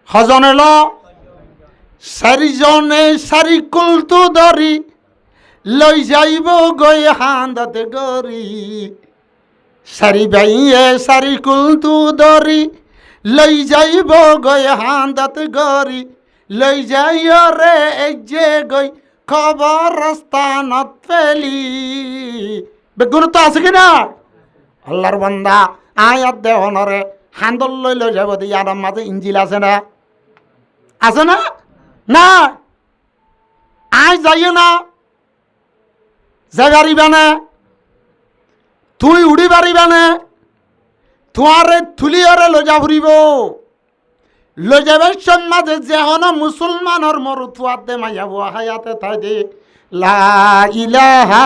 হজন এলো চারিজনে চারি কুলটো ধরি লৈ যাইব গৈ হান্দাত গৰি চারি বাইয়ে চারি কুলটো ধরি লৈ যাইব গৈ হান্দাত গরি লৈ যাইয় রে এই যে গৈ কবরস্থানত ফেলি। গুরুত্ব আছে কিনা? আল্লাহর বান্দা আয়াত দেহনরে হান্দল লৈ যাব দিয়ে আর মাঝে ইঞ্জিল আছে না? আছে না? না আয় যাইও না, যাইবারিবা না, তুই উড়ি পারিবা না, তোমারে থুলিয়রে লজা ফুরিব। লজাবের সমাজে যেহন মুসলমানের মরুথুয়াত দে মাইয়া বুয়া হায়াতে তাই দে লা ইলাহা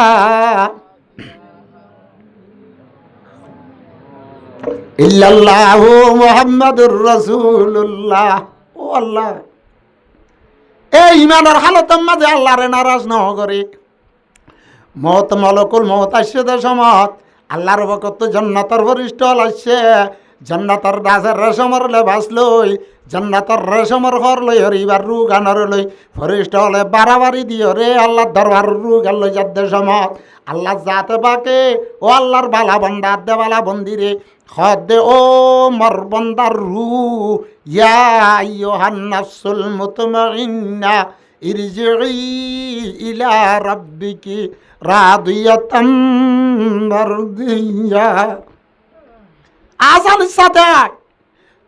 ইল্লাল্লাহু মুহাম্মাদুর রাসূলুল্লাহ। ও আল্লাহ, এই ইমানের হালতের মাঝে আল্লাহরে নারাজ না করি। মত মলকুল মত আসছে দে সমত আল্লাহর বকত জান্নাতের ফরিস্ত আসছে, জান্নাতের দাসের রেশমর লেবাস লই, জান্নাতের রেশমর ঘর লই হরিবার রু গানর লই ফরিস্ত হলে বাড়াবাড়ি দিও রে আল্লাহ দরবার রু গাল লই যাদের সমত আল্লাহ যাতে বাকে ও আল্লাহর বালা বন্দা দে বালা বন্দিরে খদে ও মর বন্দার রু ইয়া আইয়ুহান নাফসুল মুতমাইন্না ইরজিই ইলা রাব্বিকি রাদিয়াতাম মারদিয়া। আজান সাথে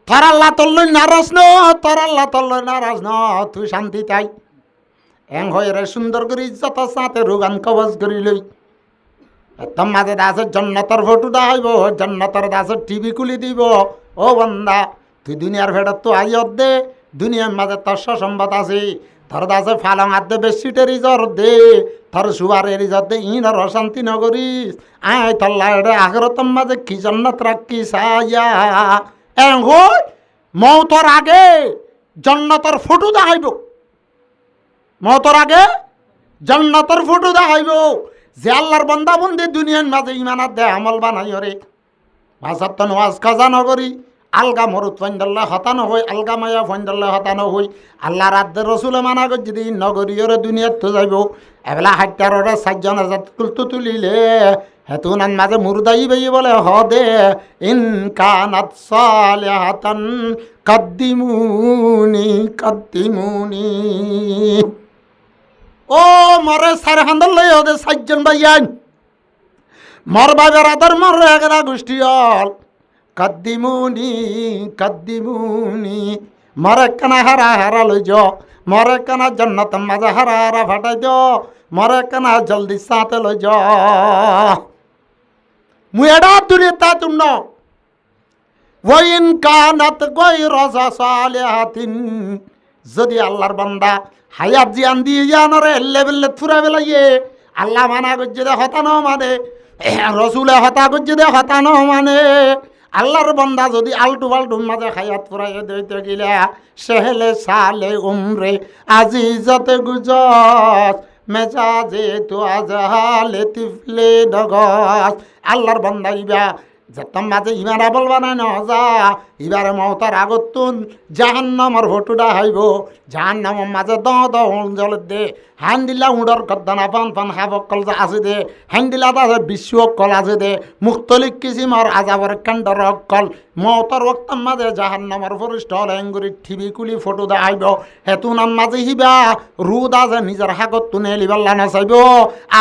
তোর আল্লাহ তোর নারাজ ন, তোর আল্লাহ তোর নারাজ ন, তুই শান্তি তাই এং হয়ে রে সুন্দর করে যত সাথে রোগান কবজ করি লই। তোর মাঝে দাসের জন্নতর ফটো দেখাইব, জন্নতর দাসের টিভি খুলি দিব। ও বন্দা তুই দুনিয়ার ভেড়া তো আইয়ত দে, দুনিয়ার মাঝে তোর সম্পদ আছে, তোর দাসে ফালং হাত দে বেশিটের রিজর দে, তোর সুবারের রিজর দে ইনর অশান্তি নগরিস। আয় তোর লাইডে আগরতম মাঝে কি জন্নত রাখি সাইয়া এং হই মৌতর আগে জন্নতর ফটো দেখাইব, মৌতর আগে জন্নতর ফটো দেখাইব যে আল্লাহর বন্দা বন্দি দুনিয়ার মাঝে ইমানাত দে আমল বানাই রে। ভাষার তো নোয়াজ খাজা নগরী আলগা মরুত ফন্ডাল্লা হতানো হই, আলগা মায়া ফন্ডাল্লা হতানো হই। আল্লাহ রাজ্যের রসুলে মানা কর যদি নগরীয়রে দুনিয়াত তো যাইব এবেলা হাইটার ওরা 4জন হাজার কুলতো তুলিলে হেতুনান মাঝে মুরদাই বেই বলে হ দে ইন কানাত সালিহাতান কাদ্দিমুনি কাদ্দিমুনি। ও মরে সার হান্দল লই ওদের 4জন ভাইয়ান মর বাবার আদর মর এগরা গোষ্ঠী হল কাদ্দিমুনি কাদ্দিমুনি। মরে কানা হারা হারা লই যো, মরে কানা জন্নত মাঝে হারা হারা ফাটাই যো, মরে কানা জলদি সাথে লই যো। মুই এডা দুনিয়া তা তুম ওয়াইন কানাত গায়রা সালিহাতিন। যদি আল্লাহর বান্দা হায়াত জিয়ান দিয়ে জানরে লেভেলে থুরা বেলাইয়ে আল্লাহ মানা করছে দে হতানো মানে, রসুলে হতা করছে দে হতানো মানে। আল্লাহর বান্দা যদি আলটু পাল্টু মাঝে হায়াত ফুরাই দিতে গেলে সেহেলে সালে উমরে আজিজতে গুজত মেজাজে তো আজহালে তিফলে ডগস। আল্লাহর বান্দা ইবা যেতাম মাঝে ইমারা বলবা না নজা ইবারে মহতার আগতুন জাহান্নামর ফটোটা হাইব, জাহান্নামর মাঝে দ জল দে হ্যান দিলা উড়র কদ্দানা পান পান হাবকল আছে দে, হ্যান দিলা তাছে বিশ্ব অকল আছে দে, মুখতলিক কিসিমর আজাবর কাণ্ডর অকল মহতার ওক্তার মাঝে জাহান্নামর ফরিষ্ট হল এঙ্গুরি ঠিবি কুলি ফটো দা আইব। হেতুনার মাঝে হিবা রুদ আছে নিজের হাগত তুনে লিবাল্লা নাচাইব,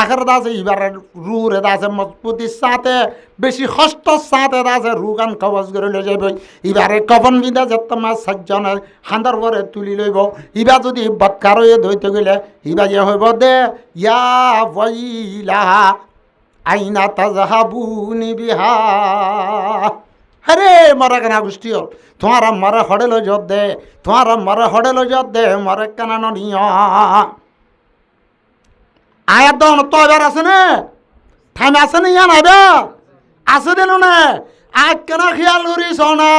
আখের দাসে ইবারের রুরে দাসে মজবুতির সাথে বেশি কষ্ট সাথে দাসে রুগান কবজ করে লই যাইব। ইবারে কফন বিদা যত মাছ 4জনের হাঁদার পরে তুলি লইব। ইবা যদি বৎকার হয়ে ধইতে গেলে ইবা যে হইব দে ইয়া ওয়াইলা আইনা তাযহাবুনি বিহা। আরে মরে কেনা গোষ্ঠী হল তোমার মরে হডেল যত দে, তোমার মরে হডেল যত দে মরে কেনা নিয় আয়াত দন তো এবার আছে না ঠাইম আছে না ইয়ান আইবা আছে দিল না আগ কেনা খেয়াল করিস না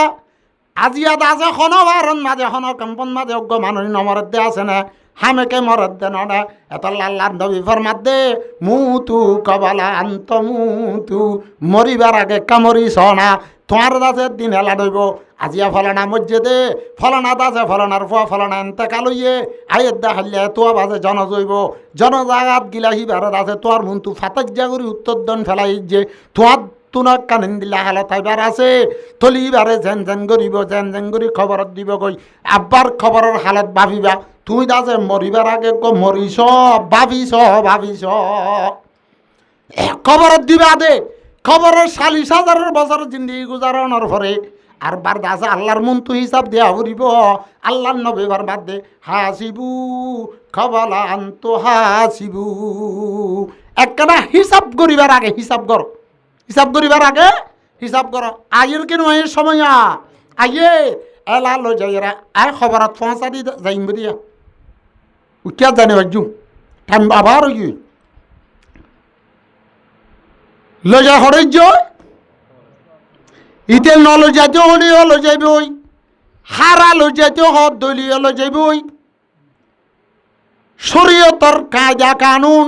আজিয়াত আছে খন বারণ মাঝে খন কম্পন মাঝে অজ্ঞ মানুষ নমরত দে আছে না হামেকে মরত দে না এত লাল্লাহ নবী ফরমাত দে মুতু কবালা আন্ত মুতু মরিবার আগে কামরিস না তোমার দাসে দিন হেলা দইব আজিয়া ফলানা মসজিদে ফলানা দাসে ফলানার ফুয়া ফলানা এন্তেকাল হইয়ে আয়ের দেখাইলে তোয়া বাজে জনজৈব জনজাগাত গিলা হিবারে দাসে তোয়ার মন্তু ফাতাক জাগরি উত্তর দন ফেলাই যে তোয়ার তুনক কানিন দিলা হালে তাইবার আছে তলিবারে জেন জেন করিব জেন জেন করি খবরত দিব কই আব্বার খবরের হালত ভাবিবা তুই দাসে মরিবার আগে মরিস ভাবিস ভাবিস খবরত দিবা দে খবরের 40,000 বছর জিন্দগি গুজারানোর পরে আর বার দাসে আল্লাহর মন্তু হিসাব দেয়া হরিব আল্লাহর নবীবার বাদ দে হাসিবু খবলা আন্ত হাসিবু একটা হিসাব করিবার আগে হিসাব কর হিসাব করিবার আগে হিসাব কর আয়ের কেন এর সময় আয়ে এলা লো যাইরা আয় খবরত পৌঁছা দি যাইম দিয়া উকিয়া জানে বাজু টাইম আবার হই লজা হরজ ইতে নলজাতে হলিও লজাইব ওই হারা লজাতে হদ দলীয় লজাইব ওই শরীয়তর কায়দা কানুন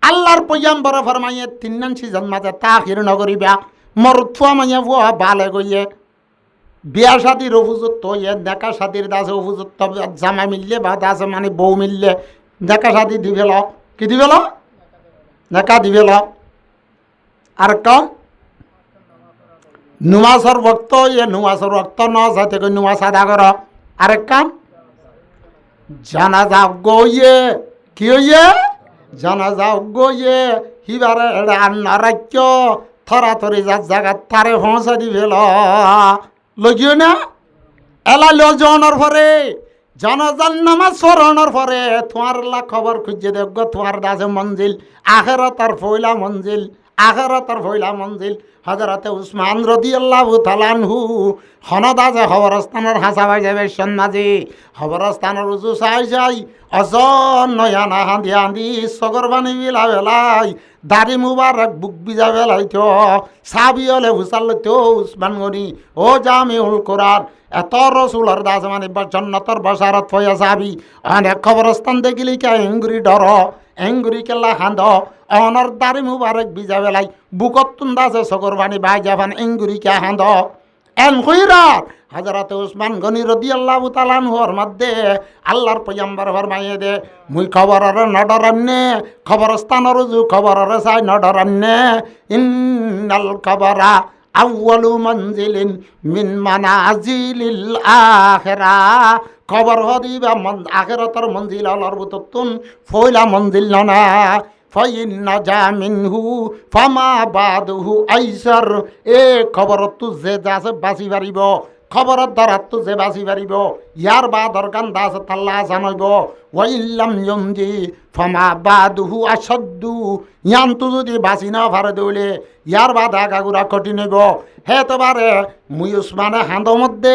আল্লাহর পয়গম্বর ফরমায়ে তিননান সিজন মাঝে তাখির নগরিবা মরুৎফা মাইয়া ফুয়া বালে গইয়ে বিয়া শাদির উপযুক্ত হইয়ে দেখা শাদির দাসে উপযুক্ত জামাই মিললে বা দাসে মানে বউ মিললে দেখা শাদি দিবেল কি দিবেল দেখা দিবেল আর কম নুমাসর ভক্ত ইয়ে নুমাসর ভক্ত ন যাতে নুমাস আদা কর আরেক কাম জানাজা গইয়ে কি হইয়ে জানাজা গইয়ে হিবারে রাজ্য থরাথরি যার জায়গা তারে পৌঁছা দিবেল লগিও না এলা লজনের পরে জানাজার নামাজ স্মরণের পরে তোমার খবর খুঁজে দেখব তোমার দাসে মঞ্জিল আখেরাতের পয়লা মঞ্জিল আখেরাতের পয়লা মঞ্জিল হযরতে উসমান রাদিয়াল্লাহু তাআলা আনহু হনদাজে খবরস্থানের হাসাবাই যাবে সন্মাজি খবরস্থানের উজু চাই যাই অজন নয়ানা হাঁদি হাঁদি সগরবানি বিলা বেলাই দাড়ি মুবারক বুক বিজা বেলাইতো সাবি হলে হুসাল তো উসমান গনি ও জামিউল কোরআন এত রসুলের দাস মানে জন্নতর বসারত ফয়া সাবি অনেক খবরস্থান দেখিলি কে এঙ্গুরি ডর এঙ্গুরি কেলা হাঁদ অনর দাড়ি মুবারক বিজা বেলাই বুকত তুন্দাছে সগরবানি বাই যাবান এঙ্গুরি কে হাঁদ এন কইরার হযরত উসমান গনি রাদিয়াল্লাহু তাআলা আনহুর মধ্যে আল্লাহর পয়গম্বর ফরমাইয়ে দে মুই খবরের নডরান্নে খবরস্থানের রুজু খবরের সাই নডরান্নে ইন্নাল কবরা আউয়ালু মনজিলিন মিন মানাজিলিল আখিরা খবর হদিবা আখিরাতের মঞ্জিল আল্লাহর বুততুন ফয়লা মঞ্জিল না ফাইন নাজা মিনহু ফামা বাদহু আইসার এ খবর তু যে যাছে বাঁচি পারিব খবরের দ্বারা তু যে বাঁচি পারিব ইয়ার বাদর গান দাস তাল্লা জানাইব ওয়াইল্লাম ইয়মজি ফামা বাদহু আসাদ্দু ইয়ান তু যদি বাঁচি না পারে দৌলে ইয়ার বাদ আগাগুড়া কঠিন হইব হে তোবারে মুই উসমানে হাঁদ মধ্যে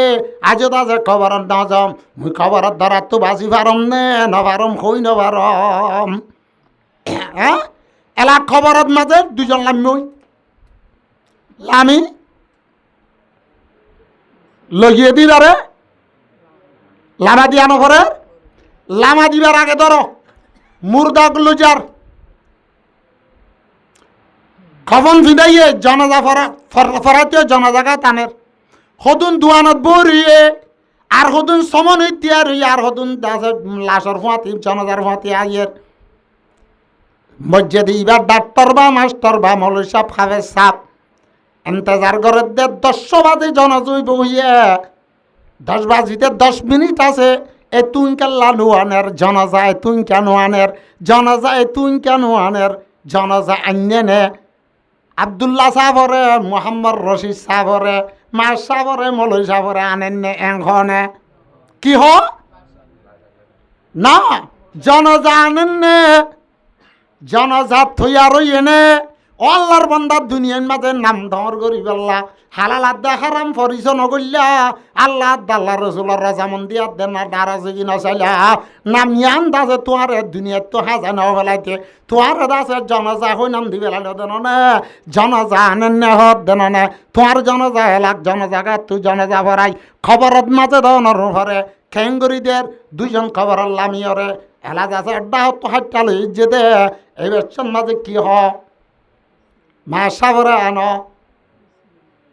আজ দাসে খবরের না যাম মুই খবরের দ্বারা তু বাঁচি পারম নে নপারম কই নপারম হ্যাঁ এলা খবরত মাঝে দুজন লামি লামি লগিয়ে দিবারে লামা দিয়া নপরে লামা দিবার আগে ধরো মুর্দাক লুজার খবন ফিদাইয়ে জনাজা ফরাতে জনাজাগা টানের সদুন দুয়ানত বরিয়ে আর সদুন সমন ইতিয়ার আর সদুন লাশর ফুয়াতি জনাজার ফুয়াতি আইয়ের মসজিদে ইবার ডাক্তার বা মাস্টার বা মৌলভী সাহেব খাবে সাপ এন্তেজার করে দে 10 বাজে জনজুই বহিয়ে 10 বাজিতে 10 মিনিট আছে এ তুই কেল্লা নোয়ানের জনজা এ তুই কেন আনের জনজা এ তুই কেন আনের জনজা আন্যে নে আব্দুল্লাহ সাহরে মোহাম্মদ রশিদ সাহরে মা সাহরে মৌলভী সাহরে আনেন নে এখনে কি হ না জনজা আনেন নে জনজাত থইয়া রই এনে আল্লাহর বান্দার দুনিয়ার মাঝে নাম ধর করি পেল্লা হালাল আদা হারাম ফরিস নগল্লা আল্লাহ আল্লাহ রসুল্লাহ রাজামন্দি আদে না নারাজি নচাইলা নামিয়া আন্দাজে তোমার দুনিয়ার তো হাজা নেওয়া ফেলাইতে তোমার দাসে জনজা হই নাম দি পেলাইল দেন না জনজা আনেন হত দেন না তোমার জনজা এলাক জনজাগা তুই জনজা ভরাই খবরত মাঝে ধরনের ভরে খেঙ্গুরিদের 2 জন খবর লামিয়রে এলা যাচ্ছে আড্ডা হতো হাইটাল যে দে এই বেশন মাঝে কি হ মা সাবরে আনো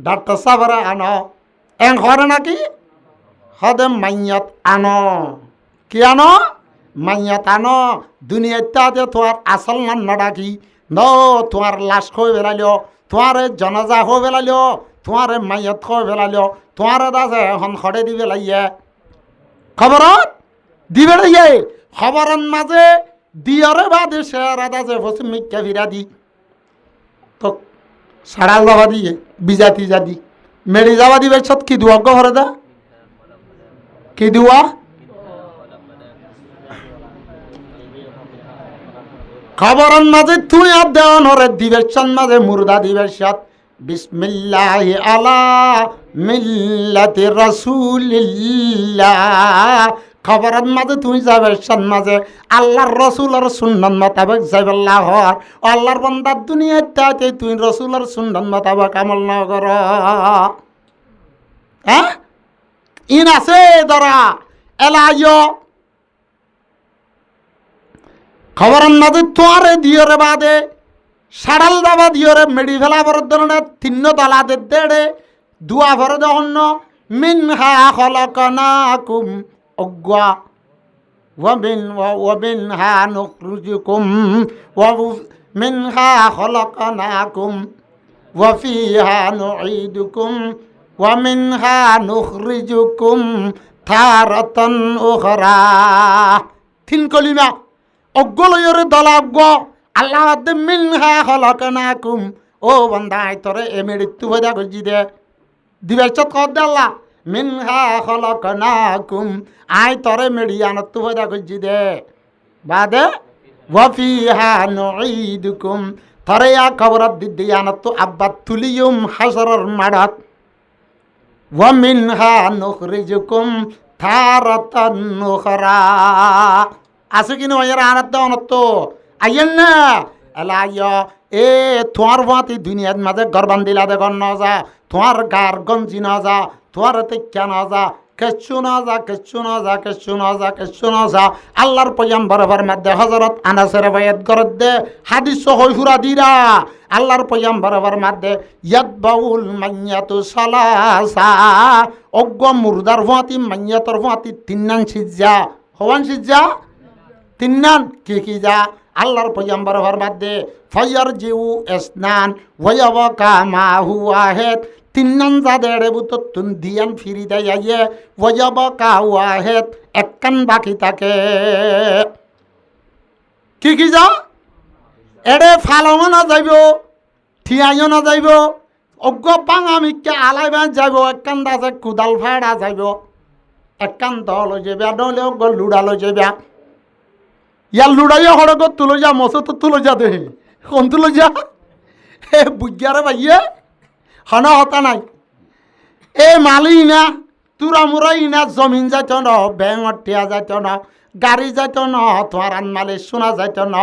ডাক্তার সাহেবরা আনো এং হরে নাকি হদে মাইয়াত আনো কি আনো মাইয়াত আনো দুনিয়াতে তোমার আসল নাম না ডাকি ন তোমার লাশ খোয় বেড়াইল তোমার জনাজা হয়ে বেড়াইল তোমার মাইয়াত খোয় বেড়াইল তোমার দাসে এখন খড়ে দিবে লাইয়ে খবরত দিবে লাইয়ে খবরের মাঝে দিয়রে বাদে শেয়ার দাসে ফসি মিক্কা ফিরা দি তো সাড়াল যাবা দিয়ে বিজাতি জাতি মেরি যাবা দিবে সত কি দুয়া ঘরে দা কি দুয়া খবরের মাঝে তুই আর দেওয়ান হরে দিবেশন মাঝে মুর্দা দিবেশত বিসমিল্লাহি আলা মিল্লাতি রাসূলিল্লাহ খবরের মাঝে তুই যাবে মাঝে আল্লাহর রসুলের সুন্নাত মোতাবেক যাইবাল্লাহ হর আল্লাহর বান্দার দুনিয়াতে তুই রসুলের সুন্নাত মোতাবেক আমল না কর হ্যাঁ ইন আছে ধরা এলাইয় খবরের মাঝে তোয়ারে দিয়রে বাদে সাড়াল দাবা দিয়রে মেডি ফেলা বড় ধরনের তিন্ন তালাদের দেড়ে দুয়া ভরে দহন্য মিনহা খলকনাকুম অজ্ঞা ওয়ামিনহা নুখরিজুকুম মিনহা খলকনাকুম ওয়াফিহা নুঈদুকুম ওয়ামিনহা নুখরিজুকুম তারাতান উখরা তিন কলিমা অজ্ঞলয়রে দলাজ্ঞ আল্লাহ মিনহা খলকনাকুম ও বান্দা আই তোরে এ মৃত্যু হইয়া গজি দে দিবেশ কদ দে আল্লাহ মিনহা খলকনাকুম আই তোরে মেডিয়ানত হইয়া গজি দে বাদে ওয়াফিহা নুঈদুকুম তোরে আ খবরত দিদিয়ানত আব্বাত তুলিয়ুম হাসরর মাড়াত ওয়া মিনহা নুখরিজুকুম তারাতান উখরা আছে কিনা এর আনাত অনত আইয়েন না এলাইয় এ তোমার ভাতি দুনিয়ার মাঝে গরবান দিলা দে গন না যা তোমার গার গঞ্জি না যা তোমার তেক্কা না যা কেচ্ছু না যা কেচ্ছু না যা কেচ্ছু না যা কেচ্ছু না যা আল্লাহর পয়গম্বরের মধ্যে হযরত আনাসের বায়াত করত দে হাদিস হই হুরা দিরা আল্লাহর পয়গম্বরের মধ্যে ইয়াদবাউল মাইয়াতু সালাসা অজ্ঞ মুর্দার ভাতি মাইয়াতর ভাতি তিননান সিজা হওয়ান সিজা তিন্নান কি যা আল্লাহর পয়গম্বর ফরমাতে ফায়ার জিউ ইসনান ওয়ায়াবাকা মা হুয়া হেদ তিন্নান যাদের বুত তুন দিয়ান ফিরি দেয় ওয়ায়াবাকা ওয়াহেদ এককান বাকি থাকে কি যা এডে ফালঙ না যাইব ঠিয়াইও না যাইব অজ্ঞ পাঙামিকে আলাইবা যাইব এককান দাসে কুদাল ফাড়া যাইব এককান দল যাবে নলে অজ্ঞ লুড়ালো যাবে ইয়ার লুড়াইয়া হড়ক তুলো যা মশো তো তুলো যা দেহে কোন তুলো যা এ বুঝারে ভাইয়ে হনা হতা নাই এ মালি না তুরা মুরাই না জমিন যাইত ন ব্যাঙর টিয়া যাইত ন গাড়ি যাইত ন তোমার আনমালে শোনা যাইত ন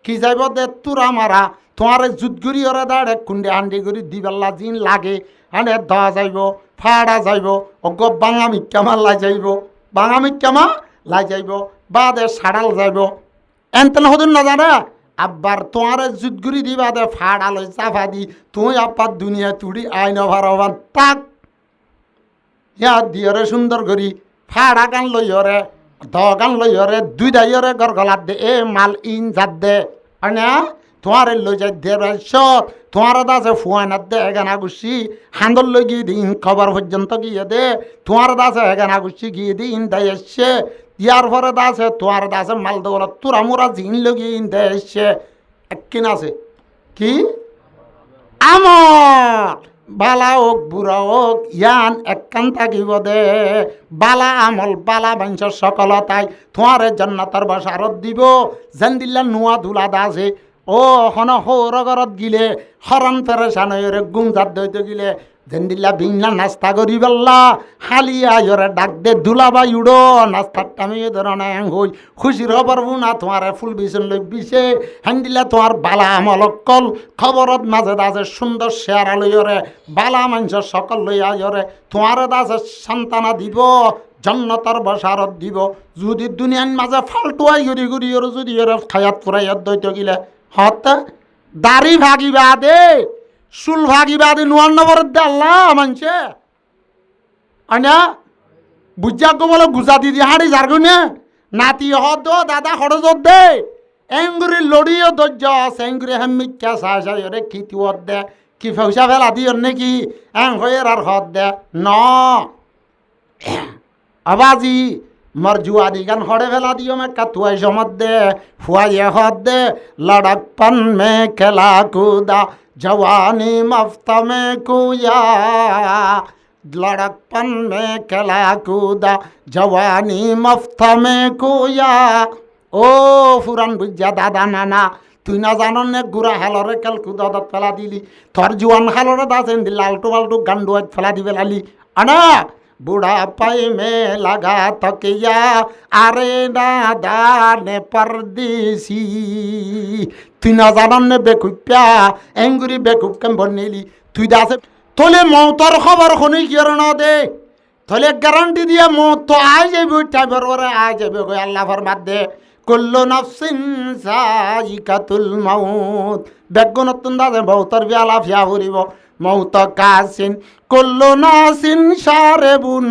কি যাইব দে তুরা মারা তোমার জুতগুড়ি ওরা দাঁড়ে কুন্ডে হান্ডি গুড়ি দিবেলা জিন লাগে হাঁড়ে দেওয়া যাইব ফাড়া যাইব অজ্ঞ বাঙামি কেমা লাই যাইব বাঙামি কেমা লাই যাইব বাদে সাড়াল যাইব এনতেন হদিন না জানে আব্বার তোমার জুতগুড়ি দিবা দে ফাড়া লই চাফা দি তুই আব্বার দুনিয়া তুড়ি আইন ভারবান তাক ইয়া দিয়রে সুন্দর করি ফাড়া গান লইয়রে দ গান লইয়রে দুই দাইয়রে গর গলাত দে এ মাল ইন জাত দে আনা তোমার লই যাই দে সব তোমার দাসে ফুয়ানাত দে এগানা গুছি হান্দর লই গিয়ে দিন খবর পর্যন্ত গিয়ে দে তোমার দাসে এগানা গুছি গিয়ে দিন দেয় এসছে ইয়ার পরে দাসে তোমার দাসে মাল দৌলত তোরা মোরা জিন লগিয়ে ইন দেয় এসছে একদিন আছে কি আমার বালা হোক বুড়া হোক ইয়ান একখান থাকিব দে বালা আমল বালা বাঞ্চর সকলতাই তোমারে জান্নাতের বাসারত দিব যেন দিল্লা নোয়া ধুলা দাসে ও হন সৌরগরত গিলে হরণ পেরেছান হয়ে গুম জাত দইতে গিলে যেন দিল্লা বিংলা নাস্তা করি বেল্লা হালিয়া ইয়রে ডাক দে ধুলা বা উড়ো নাস্তার টামি ধরনে হই খুশির পারবো না তোমার ফুল বিছন লই বিছে হেন দিলা তোমার বালা আমল কল খবরত মাঝে দাসে সুন্দর শেয়ার লইরে বালা মাংস সকল লইয়া ইয়রে তোমার দাসে সন্তানা দিব জন্নতর বসারত দিব যদি দুনিয়ার মাঝে ফালটুয়াই ঘুরি ঘুরি ওর যদি ওর খায়াত ফুরাইয়াত দইতে গিলে হত দাড়ি ভাগিবা দে সুল ভাগিবাদী নোয়ার নবর দে আল্লাহ মানছে আনা বুঝাক বলে গুজা দিদি হাঁড়ি যারগুনে নাতি হদ দাদা খরচ দে এঙ্গুরি লড়িও দর্জ সেঙ্গুরি হেমিকা সাই সাই রে খিতি হদ দে কি পয়সা ফেলা দিও নাকি এং হয়ে আর হদ দে ন আবাজি মর জুয়াদি গান হড়ে ফেলা দিও মে কাতুয়াই সমত দে ফুয়াইয়ে হদ দে লড়কপন মে খেলা কুদা जवानी मफ्त में कुया लड़कपन में खेला कूदा जवानी मफ्त में कुया ও ফুরান বুঝা দাদা নানা তুই না জানো নে গুড়া হালরে কাল কুদত ফেলা দিলি থর জুয়ান হালরে দাসেন দিল লালটু বালটু গান্ডু ফেলা দিবে লালি আনা বুড়া পাই মে লাগা তকিয়া আরে না দানে পরদেশি তুই না জানান নে বেকুপ্যা এঙ্গুরি বেকুপ কেম বনিলি তুই দাসে তোলে মৌতর খবর শুনি কি ন দে তোলে গ্যারান্টি দিয়ে মৌত তো আই যাবি টাইমের ওরে আই যাবে গো আল্লাহ ফরমাত দে কুল্লু নাফসিন যায়িকাতুল মাউত বেগুনতুন দাসে মৌতর বিয়ালা ফিয়া হরিব মৌত কাসিন কুল্লু নাসিন শারেবুন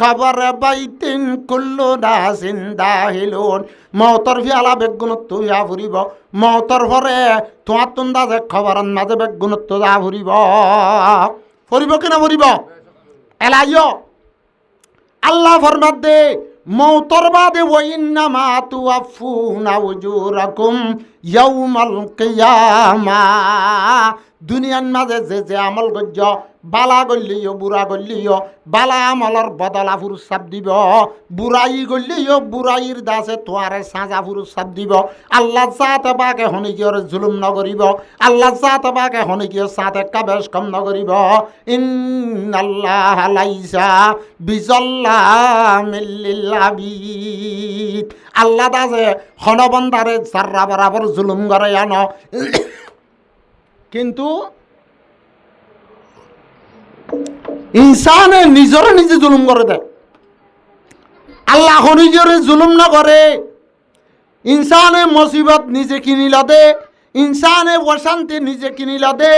খবর বাইতিন কুল্লু নাসিন দাহিলুন মৌতর ফিয়ালা বেগুনত ইয়া ফুরিব মৌতর পরে তোমার তুন্দা যে খবরন মাঝে বেগুনত যা ফুরিব ফুরিব কিনা ফুরিব এলাইও আল্লাহ ফরমাত দে মৌতর বাদে ওয়াইন্নামা তুওয়াফুনা উজুরাকুম ইয়াউমাল কিয়ামা দুনিয়ার মাঝে যে যে আমল গজ্য বালা গল্লিও বুড়া গল্লিও বালা আমলর বদলা ফুরুসাব দিব বুড়াই গল্লিও বুড়াইর দাসে তোয়ারে সাজা ফুরুসাব দিব আল্লাহ জাতে বাকে হনিকিয়র জুলুম নগরিব আল্লাহ জাতে বাকে হনিকিয়র সাথে কাবেশ কম নগরিব ইন্নাল্লাহ লাইসা বিজাল্লামিল লিল আবিদ আল্লাহ দাসে হনবন্দারে সাররা বরাবর জুলুম করে আনো কিন্তু ইনসানে নিজরে নিজে জুলুম করে দেয় আল্লাহ নিজরে জুলুম না করে ইনসানে মুসিবত নিজে কিনিলা দে ইনসানে অশান্তি নিজে কিনিলা দে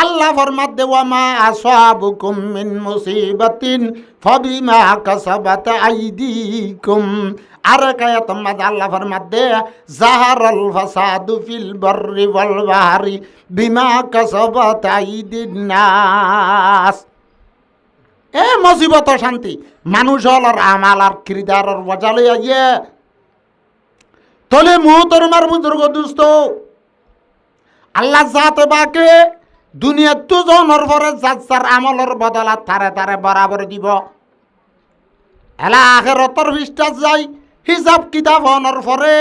আল্লাহ ফরমাত দে ওয়া মা আসাবুকুম মিন মুসিবাতিন ফাবিমা কাসাবাত আইদিকুম আর কায়াত মাদ আল্লাহ ফরমাত দে জাহারাল ফাসাদু ফিল বাররি ওয়াল বাহরি বিমা কাসাবাত আইদিন নাস এ মুসিবত শান্তি মানুষ হলার আমাল আর কিরদারের ওয়াজালে আইয়ে তলে মুহতরমার বুজুর্গ দুস্ত আল্লাহ জাতে বাকে দুনিয়া তো জনের পরে যার আমলের বদলা তারে তারে বরাবর দিব এলা আখিরাতের পৃষ্ঠা যাই হিসাব কিতাব হওয়ার পরে